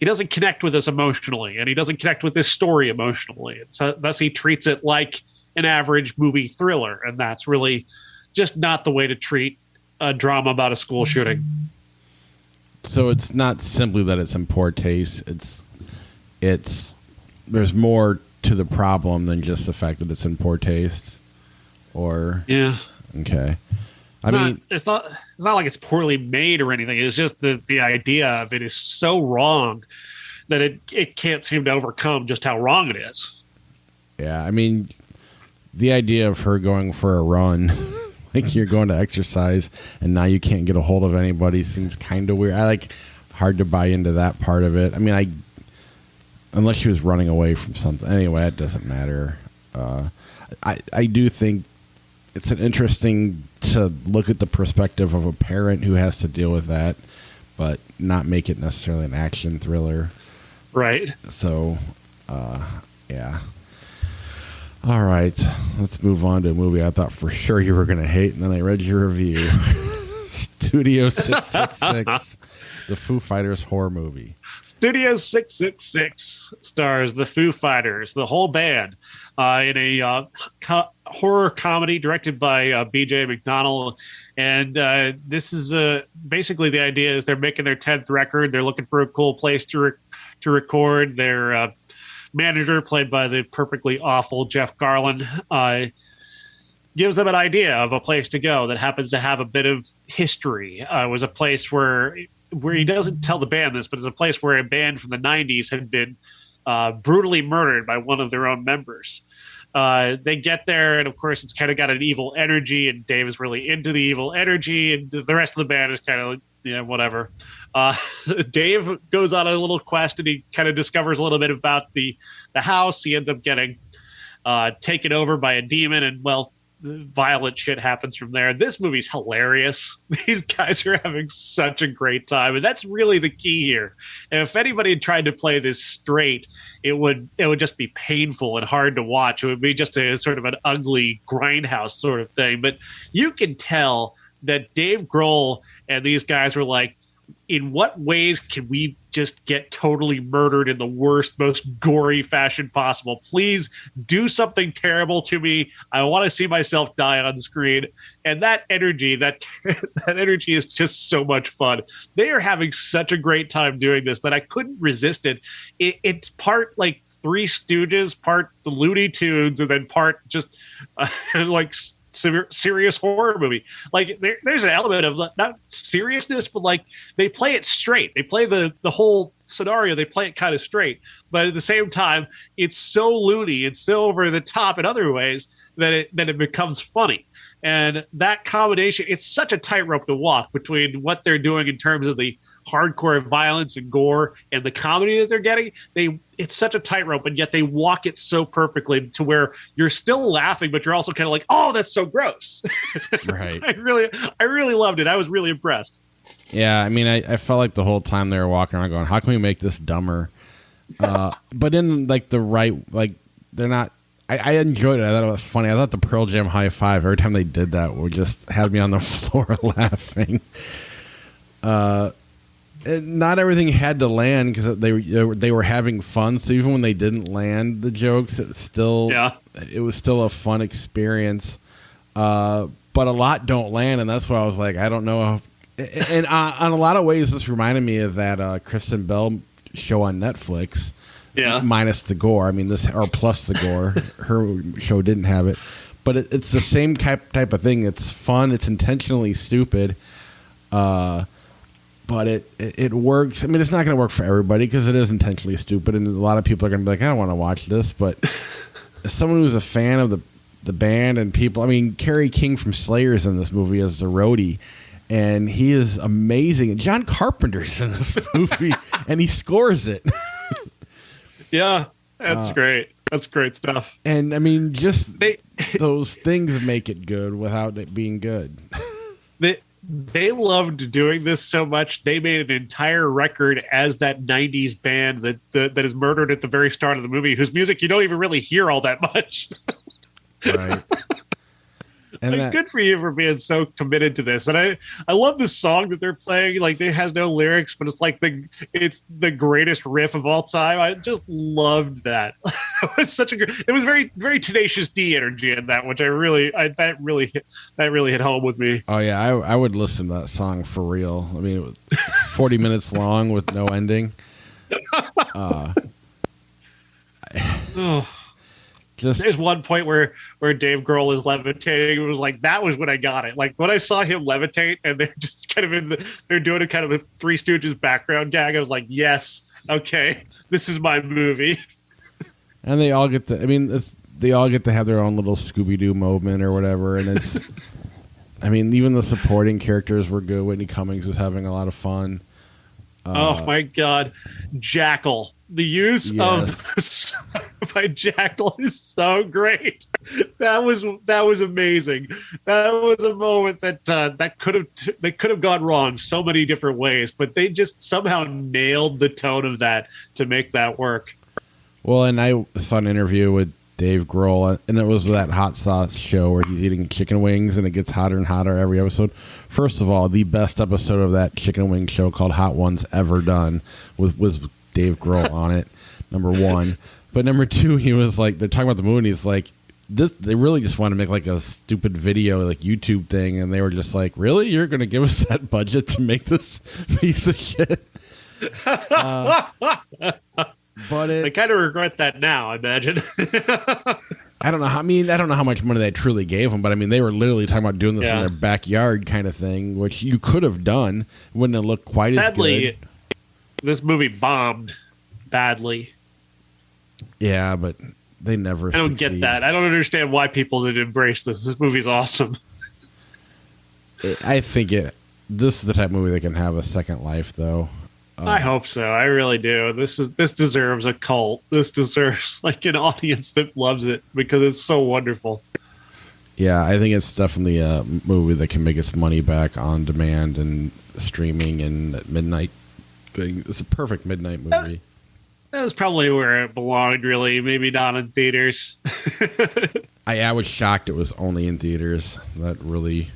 doesn't connect with us emotionally, and he doesn't connect with this story emotionally. And so thus he treats it like an average movie thriller. And that's really just not the way to treat a drama about a school shooting. So it's not simply that it's in poor taste. It's there's more to the problem than just the fact that it's in poor taste. Or yeah, okay. It's not like it's poorly made or anything. It's just the idea of it is so wrong that it can't seem to overcome just how wrong it is. Yeah, I mean, the idea of her going for a run. Like you're going to exercise and now you can't get a hold of anybody seems kind of weird. Hard to buy into that part of it. I mean, unless she was running away from something. Anyway, it doesn't matter. I do think it's an interesting to look at the perspective of a parent who has to deal with that, but not make it necessarily an action thriller. Right. So, yeah. All right, let's move on to a movie I thought for sure you were going to hate, and then I read your review. Studio 666, the Foo Fighters horror movie. Studio 666 stars the Foo Fighters, the whole band, in a horror comedy directed by B.J. McDonnell. And this is basically the idea is they're making their 10th record. They're looking for a cool place to record. Their manager, played by the perfectly awful Jeff Garlin, gives them an idea of a place to go that happens to have a bit of history. It was a place where he doesn't tell the band this, but it's a place where a band from the 90s had been brutally murdered by one of their own members. They get there, and of course, it's kind of got an evil energy, and Dave is really into the evil energy, and the rest of the band is kind of whatever. Dave goes on a little quest, and he kind of discovers a little bit about the house. He ends up getting taken over by a demon, and violent shit happens from there. This movie's hilarious. These guys are having such a great time, and that's really the key here. And if anybody had tried to play this straight, it would just be painful and hard to watch. It would be just a sort of an ugly grindhouse sort of thing. But you can tell that Dave Grohl and these guys were like, in what ways can we just get totally murdered in the worst, most gory fashion possible? Please do something terrible to me. I want to see myself die on screen. And that energy, that energy is just so much fun. They are having such a great time doing this that I couldn't resist it. It's part like Three Stooges, part the Looney Tunes, and then part just like serious horror movie. Like there's an element of not seriousness, but like they play it straight. They play the whole scenario. They play it kind of straight, but at the same time, it's so loony. It's so over the top in other ways that it becomes funny. And that combination, it's such a tightrope to walk between what they're doing in terms of the hardcore violence and gore and the comedy that they're getting. It's such a tightrope, and yet they walk it so perfectly to where you're still laughing, but you're also kind of like, oh, that's so gross. Right. I really loved it. I was really impressed. Yeah, I mean, I felt like the whole time they were walking around going, how can we make this dumber? But in like the right, like they're not. I enjoyed it. I thought it was funny. I thought the Pearl Jam high five every time they did that would just had me on the floor laughing. Not everything had to land because they were having fun. So even when they didn't land the jokes, it was still a fun experience. But a lot don't land, and that's why I was like, I don't know. And on a lot of ways, this reminded me of that Kristen Bell show on Netflix. Yeah. Minus the gore. I mean, or plus the gore. Her show didn't have it. But it's the same type of thing. It's fun. It's intentionally stupid. But it works. I mean, it's not going to work for everybody because it is intentionally stupid. And a lot of people are going to be like, I don't want to watch this. But as someone who's a fan of the band and people, I mean, Kerry King from Slayer's in this movie as the roadie. And he is amazing. And John Carpenter's in this movie. And he scores it. Yeah, that's great. That's great stuff. And I mean, just those things make it good without it being good. They loved doing this so much. They made an entire record as that 90s band that is murdered at the very start of the movie, whose music you don't even really hear all that much. Right. And like, good for you for being so committed to this. And I love this song that they're playing. Like, it has no lyrics, but it's like it's the greatest riff of all time. I just loved that. It was such it was very, very Tenacious D energy in that, which that really hit home with me. Oh yeah, I would listen to that song for real. I mean, it was 40 minutes long with no ending. There's one point where Dave Grohl is levitating. It was like, that was when I got it. Like when I saw him levitate and they're just kind of they're doing a kind of a Three Stooges background gag. I was like, yes, okay, this is my movie. And they all get to have their own little Scooby-Doo moment or whatever. And it's, I mean, even the supporting characters were good. Whitney Cummings was having a lot of fun. Oh my God, Jackal. The use of by Jackal is so great. That was amazing. That was a moment that could have gone wrong so many different ways, but they just somehow nailed the tone of that to make that work. Well, and I saw an interview with Dave Grohl, and it was that hot sauce show where he's eating chicken wings, and it gets hotter and hotter every episode. First of all, the best episode of that chicken wing show called Hot Ones ever done was Dave Grohl on it, number one. But number two, he was like, they're talking about the movie, and he's like, they really just want to make like a stupid video, like YouTube thing, and they were just like, really? You're going to give us that budget to make this piece of shit? But they kind of regret that now, I imagine. I don't know. I don't know how much money they truly gave them, but I mean, they were literally talking about doing this in their backyard kind of thing, which you could have done. Wouldn't have looked quite as good. This movie bombed badly. Yeah, but they never. I don't get that. I don't understand why people didn't embrace this. This movie's awesome. I think this is the type of movie that can have a second life, though. I hope so. I really do. This deserves a cult. This deserves like an audience that loves it because it's so wonderful. Yeah, I think it's definitely a movie that can make its money back on demand and streaming and at midnight thing. It's a perfect midnight movie. That was probably where it belonged, really. Maybe not in theaters. I was shocked it was only in theaters. That really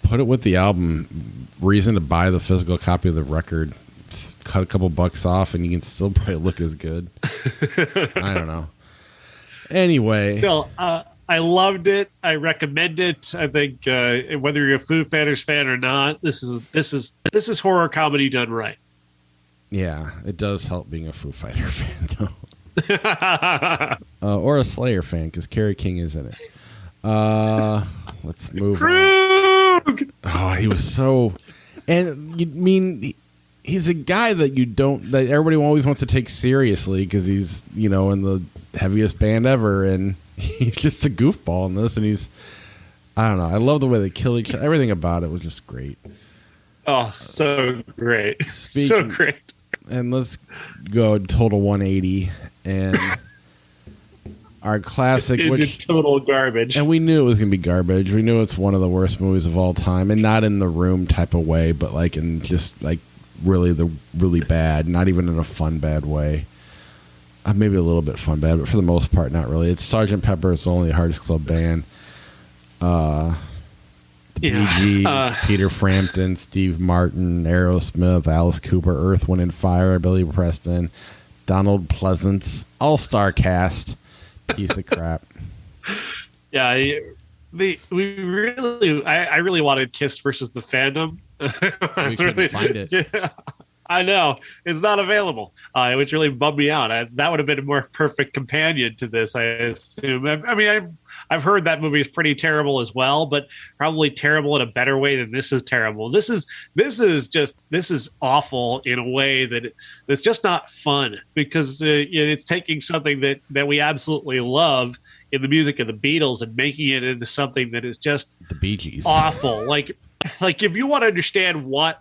put it with the album. Reason to buy the physical copy of the record. Just cut a couple bucks off, and you can still probably look as good. I don't know. Anyway, still, I loved it. I recommend it. I think whether you're a Foo Fighters fan or not, this is horror comedy done right. Yeah, it does help being a Foo Fighter fan, though, or a Slayer fan because Kerry King is in it. Let's move Krug! on. Oh, he was so, and you mean he's a guy that that everybody always wants to take seriously because he's in the heaviest band ever, and he's just a goofball in this, and I don't know. I love the way they kill each other. Everything about it was just great. Oh, so great. So great. And let's go total 180 and our classic, which total garbage. And we knew it was going to be garbage. We knew it's one of the worst movies of all time, and not in the Room type of way, but like in just like really bad, not even in a fun bad way. Maybe a little bit fun bad, but for the most part, not really. It's Sgt. Pepper's Lonely Hearts Club Band. The Bee Gees, Peter Frampton, Steve Martin, Aerosmith, Alice Cooper, Earth, Wind and Fire, Billy Preston, Donald Pleasance, all-star cast. Piece of crap. Yeah, I really wanted Kiss versus the Fandom. We couldn't find it. Yeah, I know it's not available, which really bummed me out. That would have been a more perfect companion to this, I assume. I mean, I've heard that movie is pretty terrible as well, but probably terrible in a better way than this is terrible. This is awful in a way that's just not fun because it's taking something that we absolutely love in the music of the Beatles and making it into something that is just the Bee Gees. Awful. Like if you want to understand what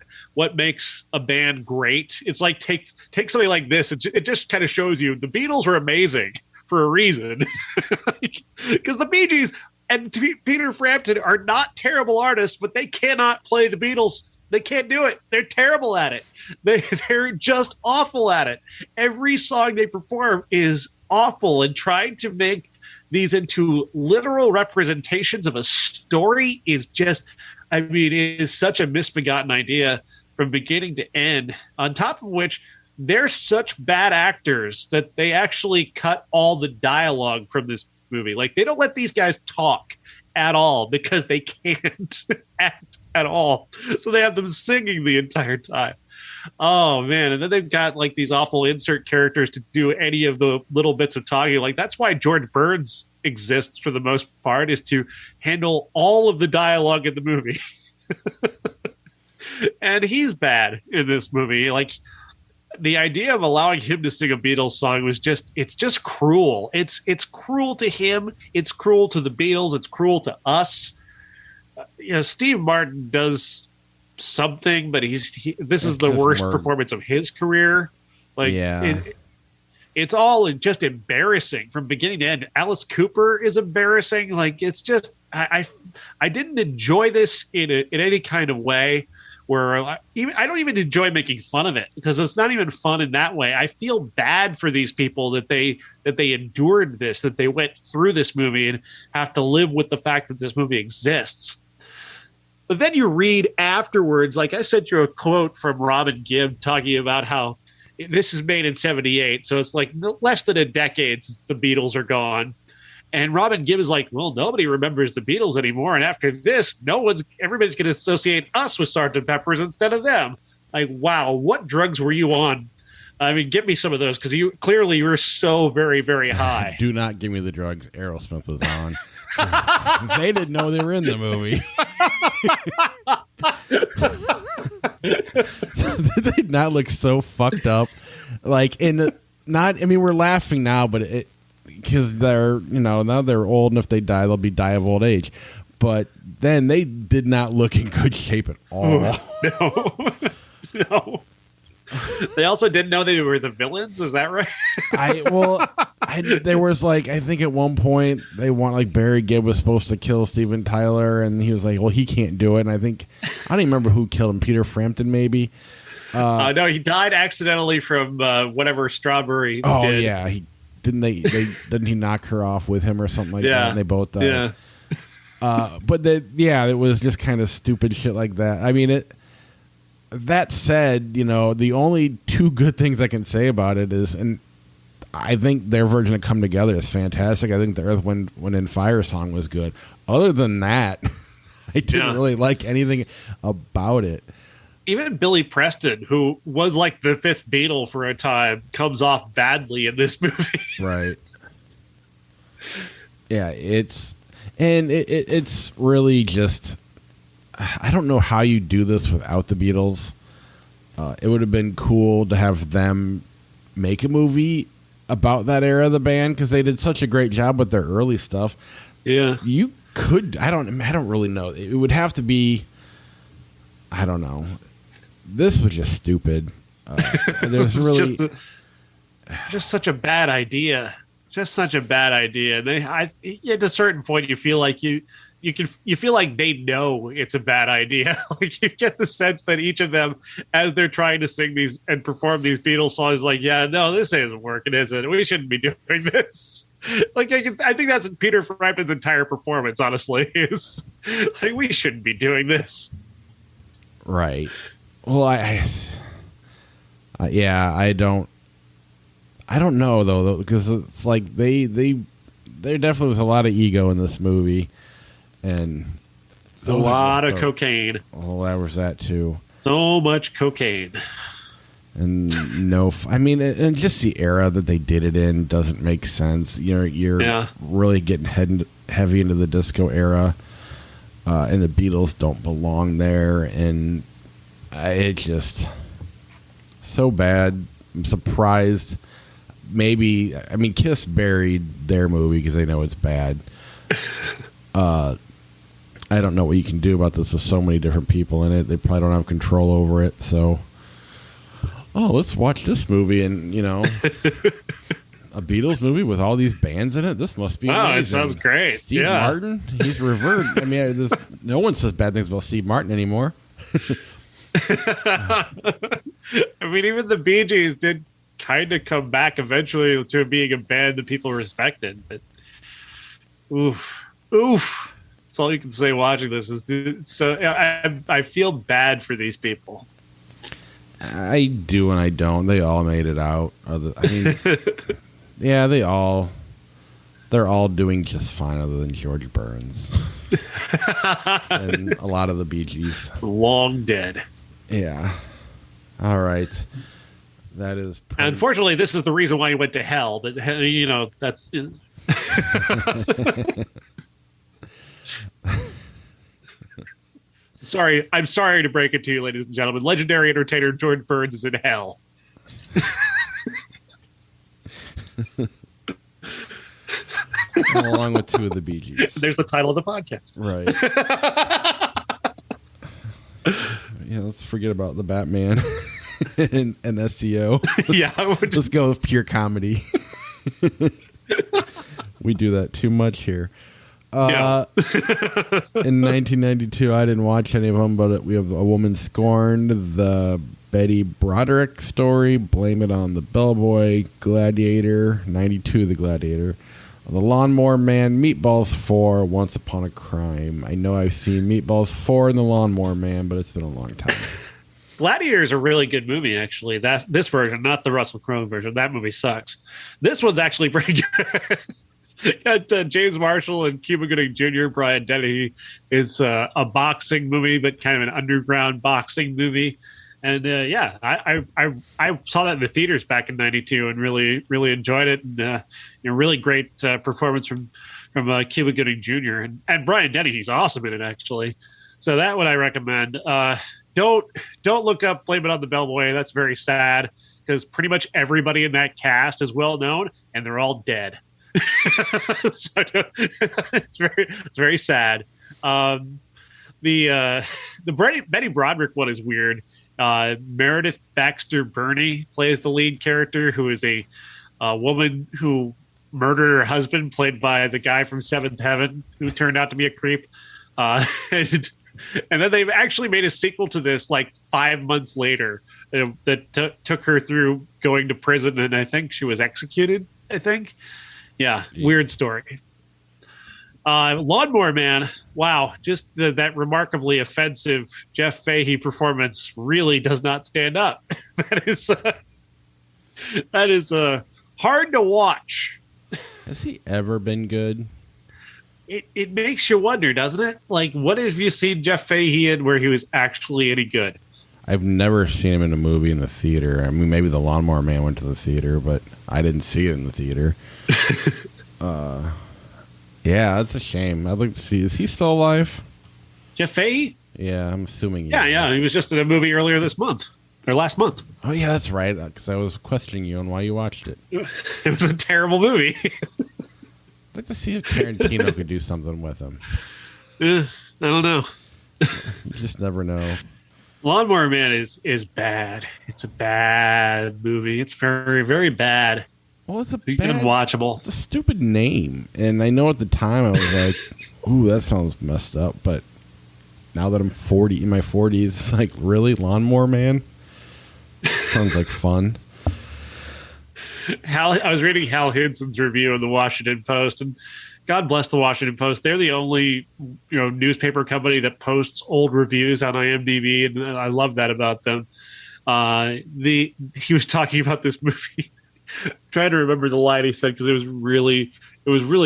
makes a band great, it's like take something like this. It just kind of shows you the Beatles were amazing for a reason, because the Bee Gees and Peter Frampton are not terrible artists, but they cannot play the Beatles. They can't do it. They're terrible at it. They're just awful at it. Every song they perform is awful, and trying to make these into literal representations of a story is just, I mean, it is such a misbegotten idea from beginning to end. On top of which, they're such bad actors that they actually cut all the dialogue from this movie. Like, they don't let these guys talk at all because they can't act at all. So they have them singing the entire time. Oh, man. And then they've got like these awful insert characters to do any of the little bits of talking. Like, that's why George Burns exists for the most part, is to handle all of the dialogue in the movie. And he's bad in this movie. Like, the idea of allowing him to sing a Beatles song was it's just cruel. It's cruel to him. It's cruel to the Beatles. It's cruel to us. Steve Martin does something, but this is the worst performance of his career. Like, yeah. It's all just embarrassing from beginning to end. Alice Cooper is embarrassing. Like, it's just, I didn't enjoy this in any kind of way where I don't even enjoy making fun of it, because it's not even fun in that way. I feel bad for these people that they endured this, that they went through this movie and have to live with the fact that this movie exists. But then you read afterwards, like I sent you a quote from Robin Gibb talking about how this is made in 1978, so it's like less than a decade since the Beatles are gone. And Robin Gibb is like, well, nobody remembers the Beatles anymore, and after this, everybody's going to associate us with Sgt. Pepper's instead of them. Like, wow, what drugs were you on? I mean, give me some of those, because you were so very, very high. Do not give me the drugs Aerosmith was on. They didn't know they were in the movie. Did they not look so fucked up? Like, we're laughing now, but because they're, now they're old, and if they die, they'll die of old age. But then they did not look in good shape at all. No. They also didn't know they were the villains. Is that right? There was like, I think at one point they want, like, Barry Gibb was supposed to kill Steven Tyler, and he was like, well, he can't do it. And I don't even remember who killed him. Peter Frampton, maybe. No, he died accidentally from whatever Strawberry did. Oh yeah, didn't he knock her off with him or something like that? And they both died. But it was just kind of stupid shit like that. I mean, that said, the only two good things I can say about it is, and I think their version of Come Together is fantastic. I think the Earth, Wind and Fire song was good. Other than that, I didn't really like anything about it. Even Billy Preston, who was like the fifth Beatle for a time, comes off badly in this movie. Right. Yeah, it's really just, I don't know how you do this without the Beatles. It would have been cool to have them make a movie about that era of the band because they did such a great job with their early stuff. Yeah, you could. I don't really know. It would have to be. I don't know. This was just stupid. There's really just such a bad idea. Just such a bad idea. At a certain point, you feel like you feel like they know it's a bad idea. Like you get the sense that each of them, as they're trying to sing these and perform these Beatles songs, like, yeah, no, this isn't working, is it? We shouldn't be doing this. Like I think that's Peter Frampton's entire performance. Honestly, is like we shouldn't be doing this. Right. Well, I don't know though, because it's like there definitely was a lot of ego in this movie, and a lot of cocaine. Oh, there was that too. So much cocaine, and and just the era that they did it in doesn't make sense. You're really getting heavy into the disco era, and the Beatles don't belong there, and it's just so bad. I'm surprised. Maybe, Kiss buried their movie because they know it's bad. I don't know what you can do about this with so many different people in it. They probably don't have control over it. So, let's watch this movie and, a Beatles movie with all these bands in it. This must be amazing. It sounds great. Steve Martin, he's revered. No one says bad things about Steve Martin anymore. Even the Bee Gees did kind of come back eventually to being a band that people respected. But oof. That's all you can say watching this is so I feel bad for these people. I do and I don't. They all made it out. Yeah, they're all doing just fine other than George Burns. And a lot of the Bee Gees. Long dead. Yeah. All right. That is. Unfortunately, this is the reason why he went to hell. But that's. I'm sorry to break it to you, ladies and gentlemen. Legendary entertainer George Burns is in hell. Along with two of the Bee Gees. There's the title of the podcast. Right. Yeah, let's forget about the Batman and SEO. Let's go with pure comedy. We do that too much here. In 1992, I didn't watch any of them, but we have A Woman Scorned, the Betty Broderick story, Blame It on the Bellboy, Gladiator, 92, The Gladiator, The Lawnmower Man, Meatballs 4, Once Upon a Crime. I know I've seen Meatballs 4 and The Lawnmower Man, but it's been a long time. Gladiator is a really good movie, actually. That's this version, not the Russell Crowe version. That movie sucks. This one's actually pretty good. Got James Marshall and Cuba Gooding Jr. Brian Dennehy. It's a boxing movie, but kind of an underground boxing movie. And I saw that in the theaters back in '92 and really enjoyed it. And really great performance from Cuba Gooding Jr. and Brian Dennehy's awesome in it, actually. So that one I recommend. Don't look up Blame It on the Bellboy. That's very sad because pretty much everybody in that cast is well known and they're all dead. So it's very sad. The Betty Broderick one is weird. Meredith Baxter Burney plays the lead character, who is a woman who murdered her husband, played by the guy from Seventh Heaven, who turned out to be a creep. And then they've actually made a sequel to this like 5 months later that took her through going to prison, and I think she was executed. Yeah, jeez. Weird story. Lawnmower Man. Wow, just that remarkably offensive Jeff Fahey performance really does not stand up. That is hard to watch. Has he ever been good? It makes you wonder, doesn't it? Like, what have you seen Jeff Fahey in where he was actually any good? I've never seen him in a movie in the theater. I mean, maybe The Lawnmower Man went to the theater, but I didn't see it in the theater. Yeah, that's a shame. I'd like to see. Is he still alive? Jeff Fahey? Yeah, I'm assuming. Yeah. He was just in a movie earlier this month. Or last month. Oh, yeah, that's right. Because I was questioning you on why you watched it. It was a terrible movie. I'd like to see if Tarantino could do something with him. I don't know. You just never know. Lawnmower Man is bad. It's a bad movie. It's very, very bad. Well, it's unwatchable. It's a stupid name. And I know at the time I was like, ooh, that sounds messed up. But now that I'm in my 40s, it's like, really? Lawnmower Man? Sounds like fun. I was reading Hal Hinson's review of the Washington Post, and God bless the Washington Post. They're the only newspaper company that posts old reviews on IMDb, and I love that about them. He was talking about this movie. I'm trying to remember the line he said because it was really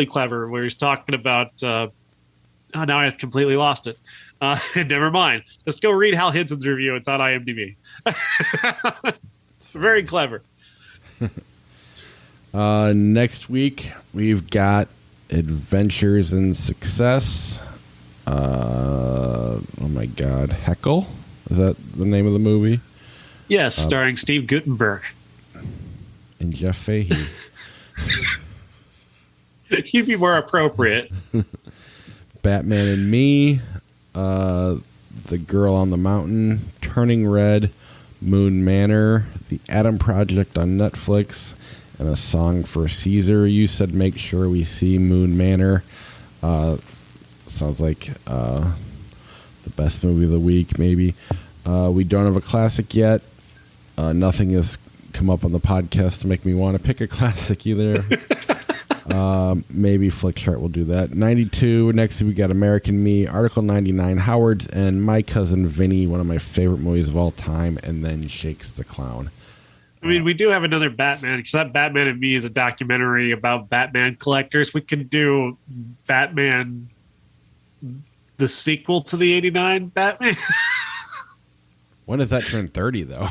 clever. Where he's talking about now I completely lost it. Never mind. Just go read Hal Hinson's review. It's on IMDb. It's very clever. Next week, we've got Adventures in Success. Oh my God. Heckle? Is that the name of the movie? Yes, starring Steve Guttenberg. And Jeff Fahey. He'd be more appropriate. Batman and Me. The Girl on the Mountain. Turning Red. Moon Manor. The Adam Project on Netflix. And A Song for Caesar. You said make sure we see Moon Manor. Sounds like the best movie of the week, maybe. We don't have a classic yet. Nothing has come up on the podcast to make me want to pick a classic either. Maybe Flickchart will do that. 92. Next we got American Me, Article 99, Howard's, and My Cousin Vinny, one of my favorite movies of all time, and then Shakes the Clown. I mean, we do have another Batman, because that Batman and Me is a documentary about Batman collectors. We could do Batman, the sequel to the 89 Batman. When does that turn 30, though?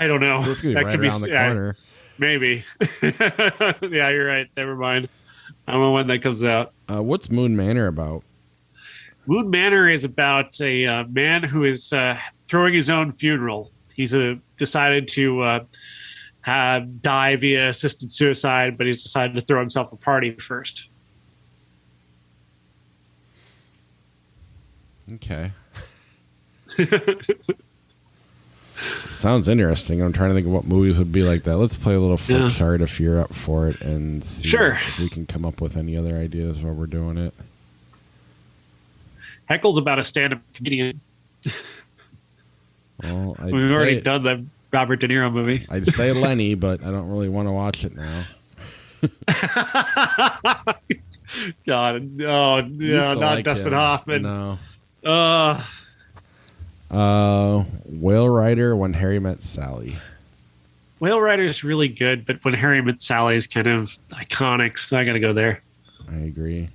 I don't know. It's going to be right around the corner. Maybe. Yeah, you're right. Never mind. I don't know when that comes out. What's Moon Manor about? Moon Manor is about a man who is throwing his own funeral. He's decided to die via assisted suicide, but he's decided to throw himself a party first. Okay. Sounds interesting. I'm trying to think of what movies would be like that. Let's play a little flip chart if you're up for it and see if we can come up with any other ideas while we're doing it. Heckle's about a stand-up comedian. Well, we've already done the Robert De Niro movie. I'd say Lenny, but I don't really want to watch it now. God, oh no, not Dustin Hoffman. No. Whale Rider, When Harry Met Sally. Whale Rider is really good, but When Harry Met Sally is kind of iconic, so I got to go there. I agree.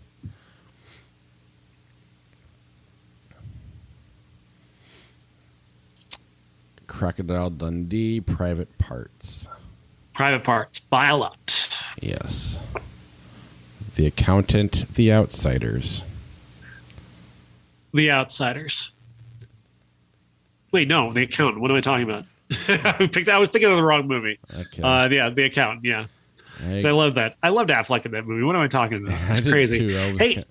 Crocodile Dundee, Private Parts. Private Parts, buy a lot. Yes. The Accountant, The Outsiders. The Outsiders. Wait, no, The Accountant. What am I talking about? I was thinking of the wrong movie. Okay. Yeah, The Accountant, yeah. I love that. I loved Affleck in that movie. What am I talking about? It's crazy. Hey,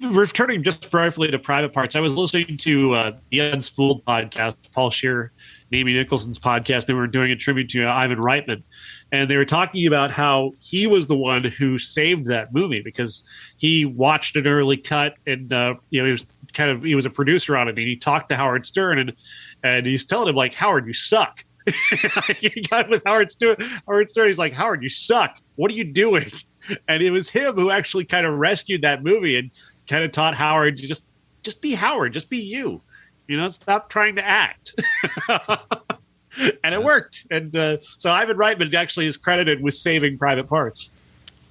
returning just briefly to Private Parts, I was listening to the Unspooled podcast, Paul Scheer and Amy Nicholson's podcast. They were doing a tribute to Ivan Reitman, and they were talking about how he was the one who saved that movie because he watched an early cut, and he was a producer on it, and he talked to Howard Stern, and he's telling him, like, Howard, you suck. He got with Howard Stern. He's like, Howard, you suck. What are you doing? And it was him who actually kind of rescued that movie and kind of taught Howard to just be Howard, just be you. Stop trying to act. And it worked. And so Ivan Reitman actually is credited with saving Private Parts.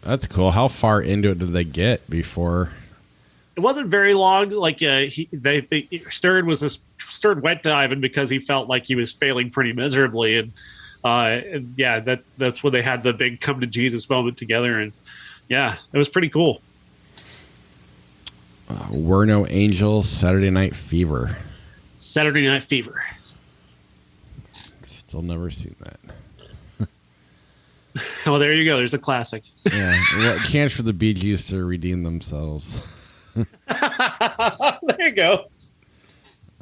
That's cool. How far into it did they get before? It wasn't very long. Like Stern went to Ivan because he felt like he was failing pretty miserably, and that's when they had the big come to Jesus moment together, and yeah, it was pretty cool. Were No Angels, Saturday Night Fever. Saturday Night Fever. Still never seen that. Well, there you go. There's a classic. Yeah, well, chance for the Bee Gees to redeem themselves. There you go.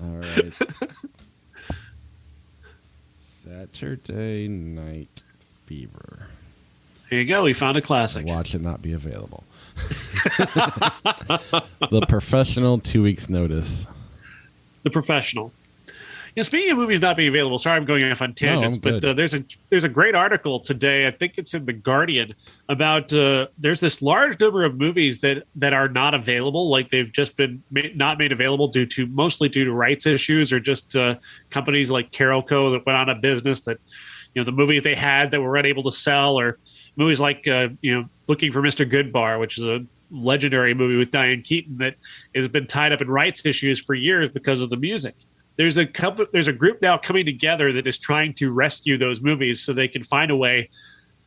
All right. Saturday Night Fever. There you go. We found a classic. Watch it not be available. The Professional, 2 weeks notice. The Professional. Speaking of movies not being available, sorry I'm going off on tangents, but there's a great article today. I think it's in The Guardian about there's this large number of movies that are not available, like they've just been not made available mostly due to rights issues or just companies like Carolco that went out of business that the movies they had that were unable to sell, or movies like Looking for Mr. Goodbar, which is a legendary movie with Diane Keaton that has been tied up in rights issues for years because of the music. There's a group now coming together that is trying to rescue those movies so they can find a way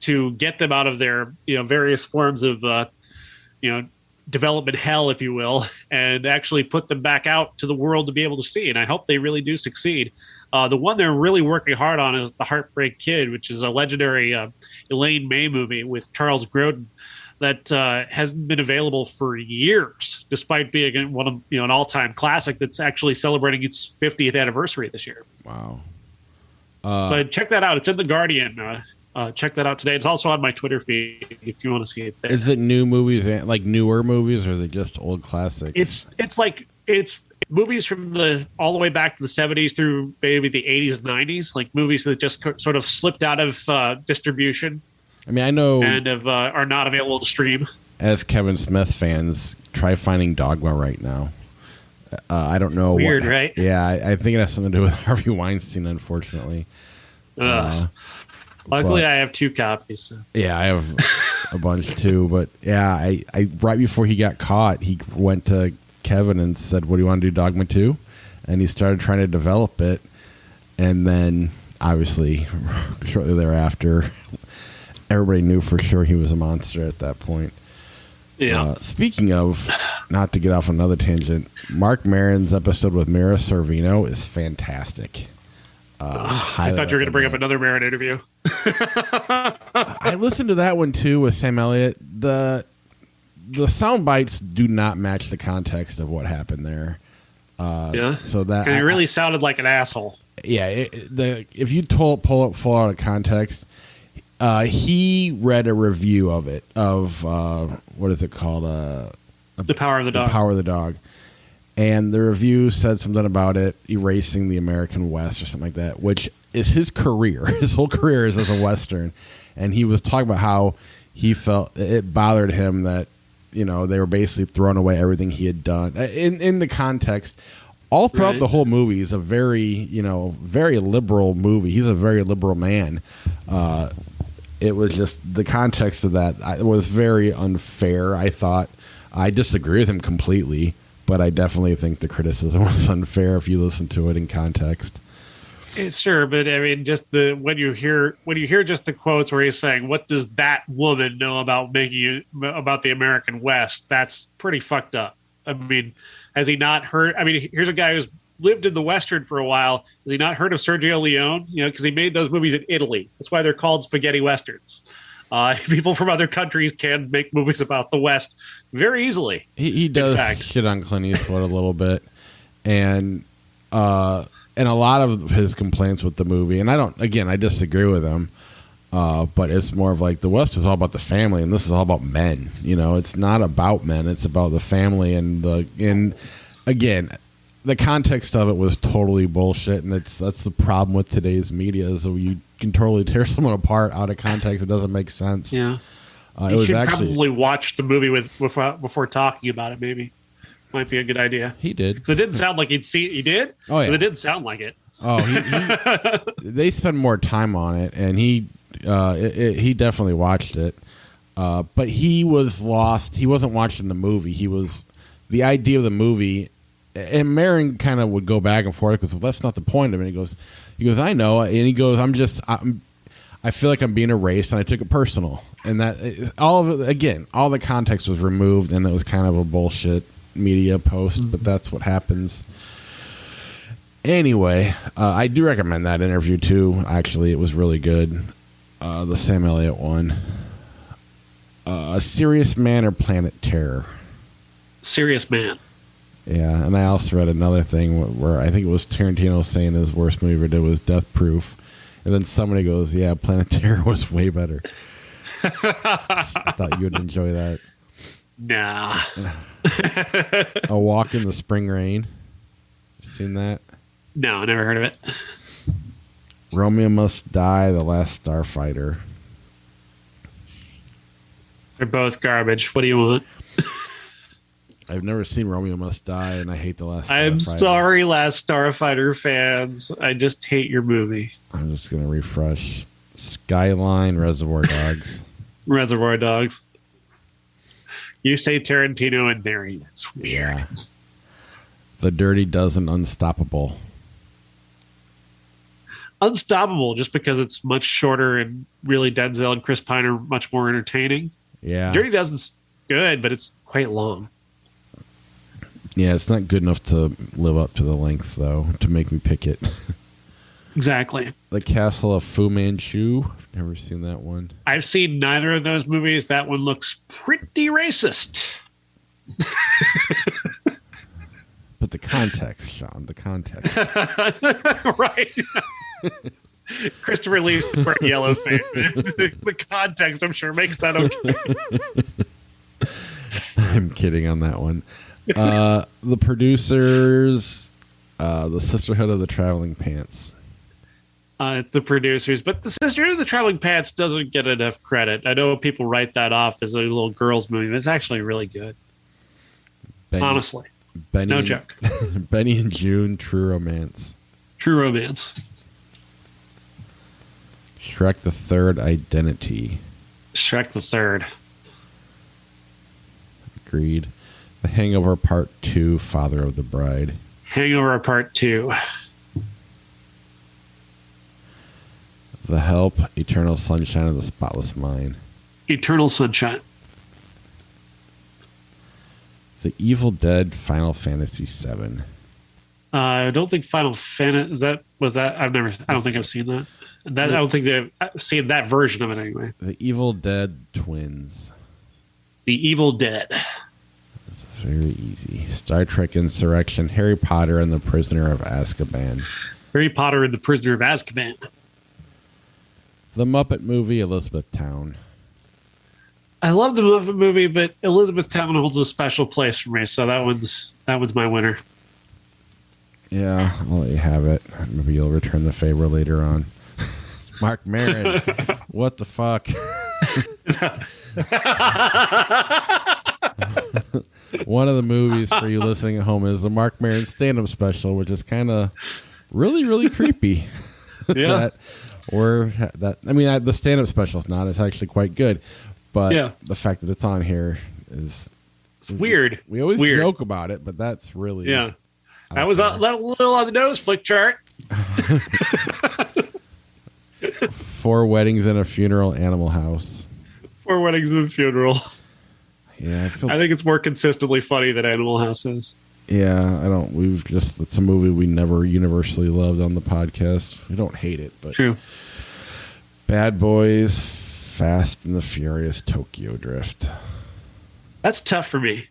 to get them out of their various forms of development hell, if you will, and actually put them back out to the world to be able to see. And I hope they really do succeed. The one they're really working hard on is The Heartbreak Kid, which is a legendary Elaine May movie with Charles Grodin that hasn't been available for years, despite being one of an all-time classic that's actually celebrating its 50th anniversary this year. Wow! So check that out. It's in The Guardian. Check that out today. It's also on my Twitter feed if you want to see it there. Is it new movies, like newer movies, or is it just old classics? It's movies from all the way back to the 70s through maybe the 80s and 90s, like movies that just sort of slipped out of distribution. I mean, I know, and are not available to stream. As Kevin Smith fans, try finding Dogma right now. I don't know. Weird, right? Yeah, I think it has something to do with Harvey Weinstein, unfortunately. Luckily, I have 2 copies. So. Yeah, I have a bunch too. But yeah, I right before he got caught, he went to Kevin and said, "What do you want to do, Dogma 2?" And he started trying to develop it, and then obviously shortly thereafter. Everybody knew for sure he was a monster at that point. Yeah. Speaking of, not to get off another tangent, Mark Maron's episode with Mira Sorvino is fantastic. I thought you were going to bring up another Maron interview. I listened to that one too with Sam Elliott. The sound bites do not match the context of what happened there. So that he really sounded like an asshole. Yeah. If you pull out of context. He read a review of it, what is it called? The Power of the Dog. The Power of the Dog. And the review said something about it erasing the American West or something like that, which is his career. His whole career is as a Western. And he was talking about how he felt it bothered him that, they were basically throwing away everything he had done. In the context, all throughout the whole movie is a very, very liberal movie. He's a very liberal man. It was just the context of that was very unfair. I thought I disagree with him completely, but I definitely think the criticism was unfair if you listen to it in context. It's sure, but I mean, just when you hear just the quotes where he's saying, "What does that woman know about about the American West?" That's pretty fucked up. I mean, has he not heard? I mean, here's a guy who's lived in the Western for a while. Has he not heard of Sergio Leone? Because he made those movies in Italy. That's why they're called spaghetti westerns. People from other countries can make movies about the West very easily. He does shit on Clint Eastwood a little bit, and a lot of his complaints with the movie. And I disagree with him. But it's more of like the West is all about the family, and this is all about men. It's not about men; it's about the family. And again, the context of it was totally bullshit, and that's the problem with today's media is that you can totally tear someone apart out of context. It doesn't make sense. Yeah. It You was should actually probably watch the movie before talking about it. Maybe might be a good idea. he did. Because it didn't sound like he'd see it. He did. Oh yeah, 'Cause it didn't sound like it. Oh, they spend more time on it, and he definitely watched it. But he was lost. He wasn't watching the movie. He was the idea of the movie. And Marin kind of would go back and forth because, well, that's not the point of it. He goes, I know, and he goes, I feel like I'm being erased, and I took it personal. And that all of it, again, all the context was removed, and it was kind of a bullshit media post. But that's what happens. Anyway, I do recommend that interview too. Actually, it was really good. The Sam Elliott one. A Serious Man or Planet Terror? Serious Man. Yeah, and I also read another thing where I think it was Tarantino saying his worst movie ever did was Death Proof. And then somebody goes, yeah, Planet Terror was way better. I thought you would enjoy that. Nah. A Walk in the Spring Rain. Seen that? No, I never heard of it. Romeo Must Die, The Last Starfighter. They're both garbage. What do you want? I've never seen Romeo Must Die, and I hate The Last Starfighter. I'm sorry, Last Starfighter fans. I just hate your movie. I'm just going to refresh. Skyline, Reservoir Dogs. Reservoir Dogs. You say Tarantino, and there he is. Weird. Yeah. The Dirty Dozen, Unstoppable. Unstoppable, just because it's much shorter and really Denzel and Chris Pine are much more entertaining. Yeah. Dirty Dozen's good, but it's quite long. Yeah, it's not good enough to live up to the length, though, to make me pick it. Exactly. The Castle of Fu Manchu. Never seen that one. I've seen neither of those movies. That one looks pretty racist. But the context, Sean, the context. Right. Christopher Lee's wearing yellow face. The context, I'm sure, makes that okay. I'm kidding on that one. The producers, the Sisterhood of the Traveling Pants. It's the producers, but the Sisterhood of the Traveling Pants doesn't get enough credit. I know people write that off as a little girls' movie, but it's actually really good. Honestly. No joke. Benny and June, True Romance. True Romance. Shrek the Third, Identity. Shrek the Third. Agreed. The Hangover Part 2, Father of the Bride. Hangover Part 2. The Help, Eternal Sunshine of the Spotless Mind. Eternal Sunshine. The Evil Dead, Final Fantasy VII. I don't think Final Fantasy was that. I don't think I've seen that. I don't think I've seen that version of it anyway. The Evil Dead Twins. The Evil Dead. That's very easy. Star Trek Insurrection, Harry Potter and the Prisoner of Azkaban. Harry Potter and the Prisoner of Azkaban. The Muppet Movie, Elizabethtown. I love the Muppet movie, but Elizabethtown holds a special place for me, so that one's my winner. Yeah, I'll let you have it. Maybe you'll return the favor later on. Mark Maron. What the fuck? One of the movies for you listening at home is the Mark Maron stand-up special, which is kind of really, really creepy. Yeah. The stand-up special is not. It's actually quite good. But yeah. The fact that it's on here is... It's weird. We always joke about it, but that's really... Yeah. That was a little on the nose flick chart. 4 Weddings and a Funeral, Animal House. 4 Weddings and a Funeral. Yeah, I think it's more consistently funny than Animal House is. Yeah, it's a movie we never universally loved on the podcast. We don't hate it, but... True. Bad Boys, Fast and the Furious, Tokyo Drift. That's tough for me.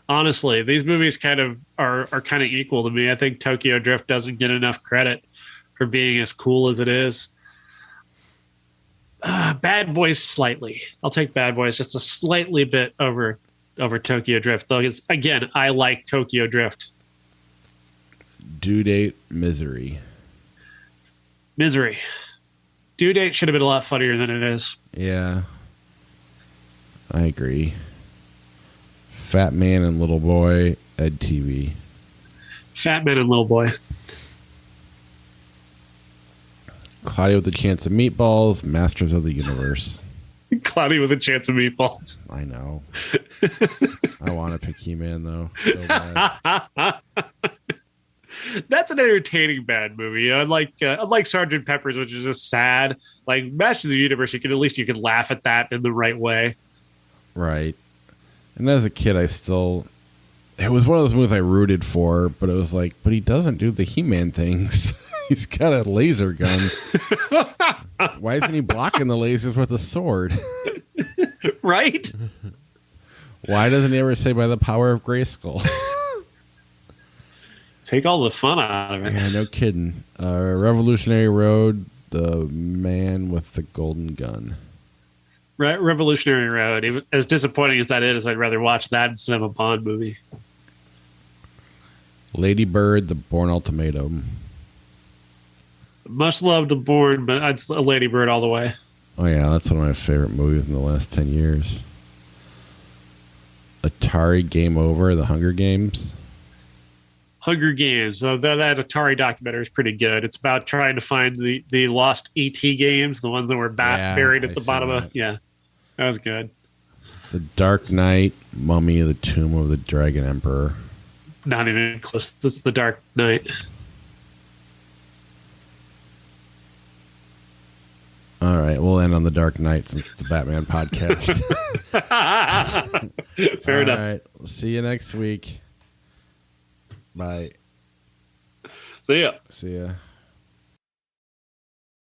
Honestly, these movies kind of are kind of equal to me. I think Tokyo Drift doesn't get enough credit for being as cool as it is. Bad Boys slightly. I'll take Bad Boys just a slightly bit over Tokyo Drift. Though, again, I like Tokyo Drift. Due Date, Misery. Due Date should have been a lot funnier than it is. Yeah. I agree. Fat Man and Little Boy, Ed TV. Fat Man and Little Boy. Cloudy with a Chance of Meatballs, Masters of the Universe. Cloudy with a Chance of Meatballs. I know. I want to pick He-Man, though. So bad. That's an entertaining bad movie. Unlike Sergeant Pepper's, which is just sad. Like Masters of the Universe, you can laugh at that in the right way. Right. And as a kid, it was one of those movies I rooted for, but it was like, but he doesn't do the He-Man things. He's got a laser gun. Why isn't he blocking the lasers with a sword? Right? Why doesn't he ever say by the power of Grayskull? Take all the fun out of it. Yeah, no kidding. Revolutionary Road, The Man with the Golden Gun. Revolutionary Road. As disappointing as that is, I'd rather watch that instead of a Bond movie. Lady Bird, The Bourne Ultimatum. Much loved The Bourne, but I'd a Lady Bird all the way. Oh yeah, that's one of my favorite movies in the last 10 years. Atari Game Over, The Hunger Games. Hunger Games. That Atari documentary is pretty good. It's about trying to find the lost ET games, the ones that were buried at the bottom of. Yeah, that was good. The Dark Knight, Mummy, The Tomb of the Dragon Emperor. Not even close. This is The Dark Knight. All right, we'll end on The Dark Knight since it's a Batman podcast. Fair enough. All right, we'll see you next week. Bye. See ya. See ya.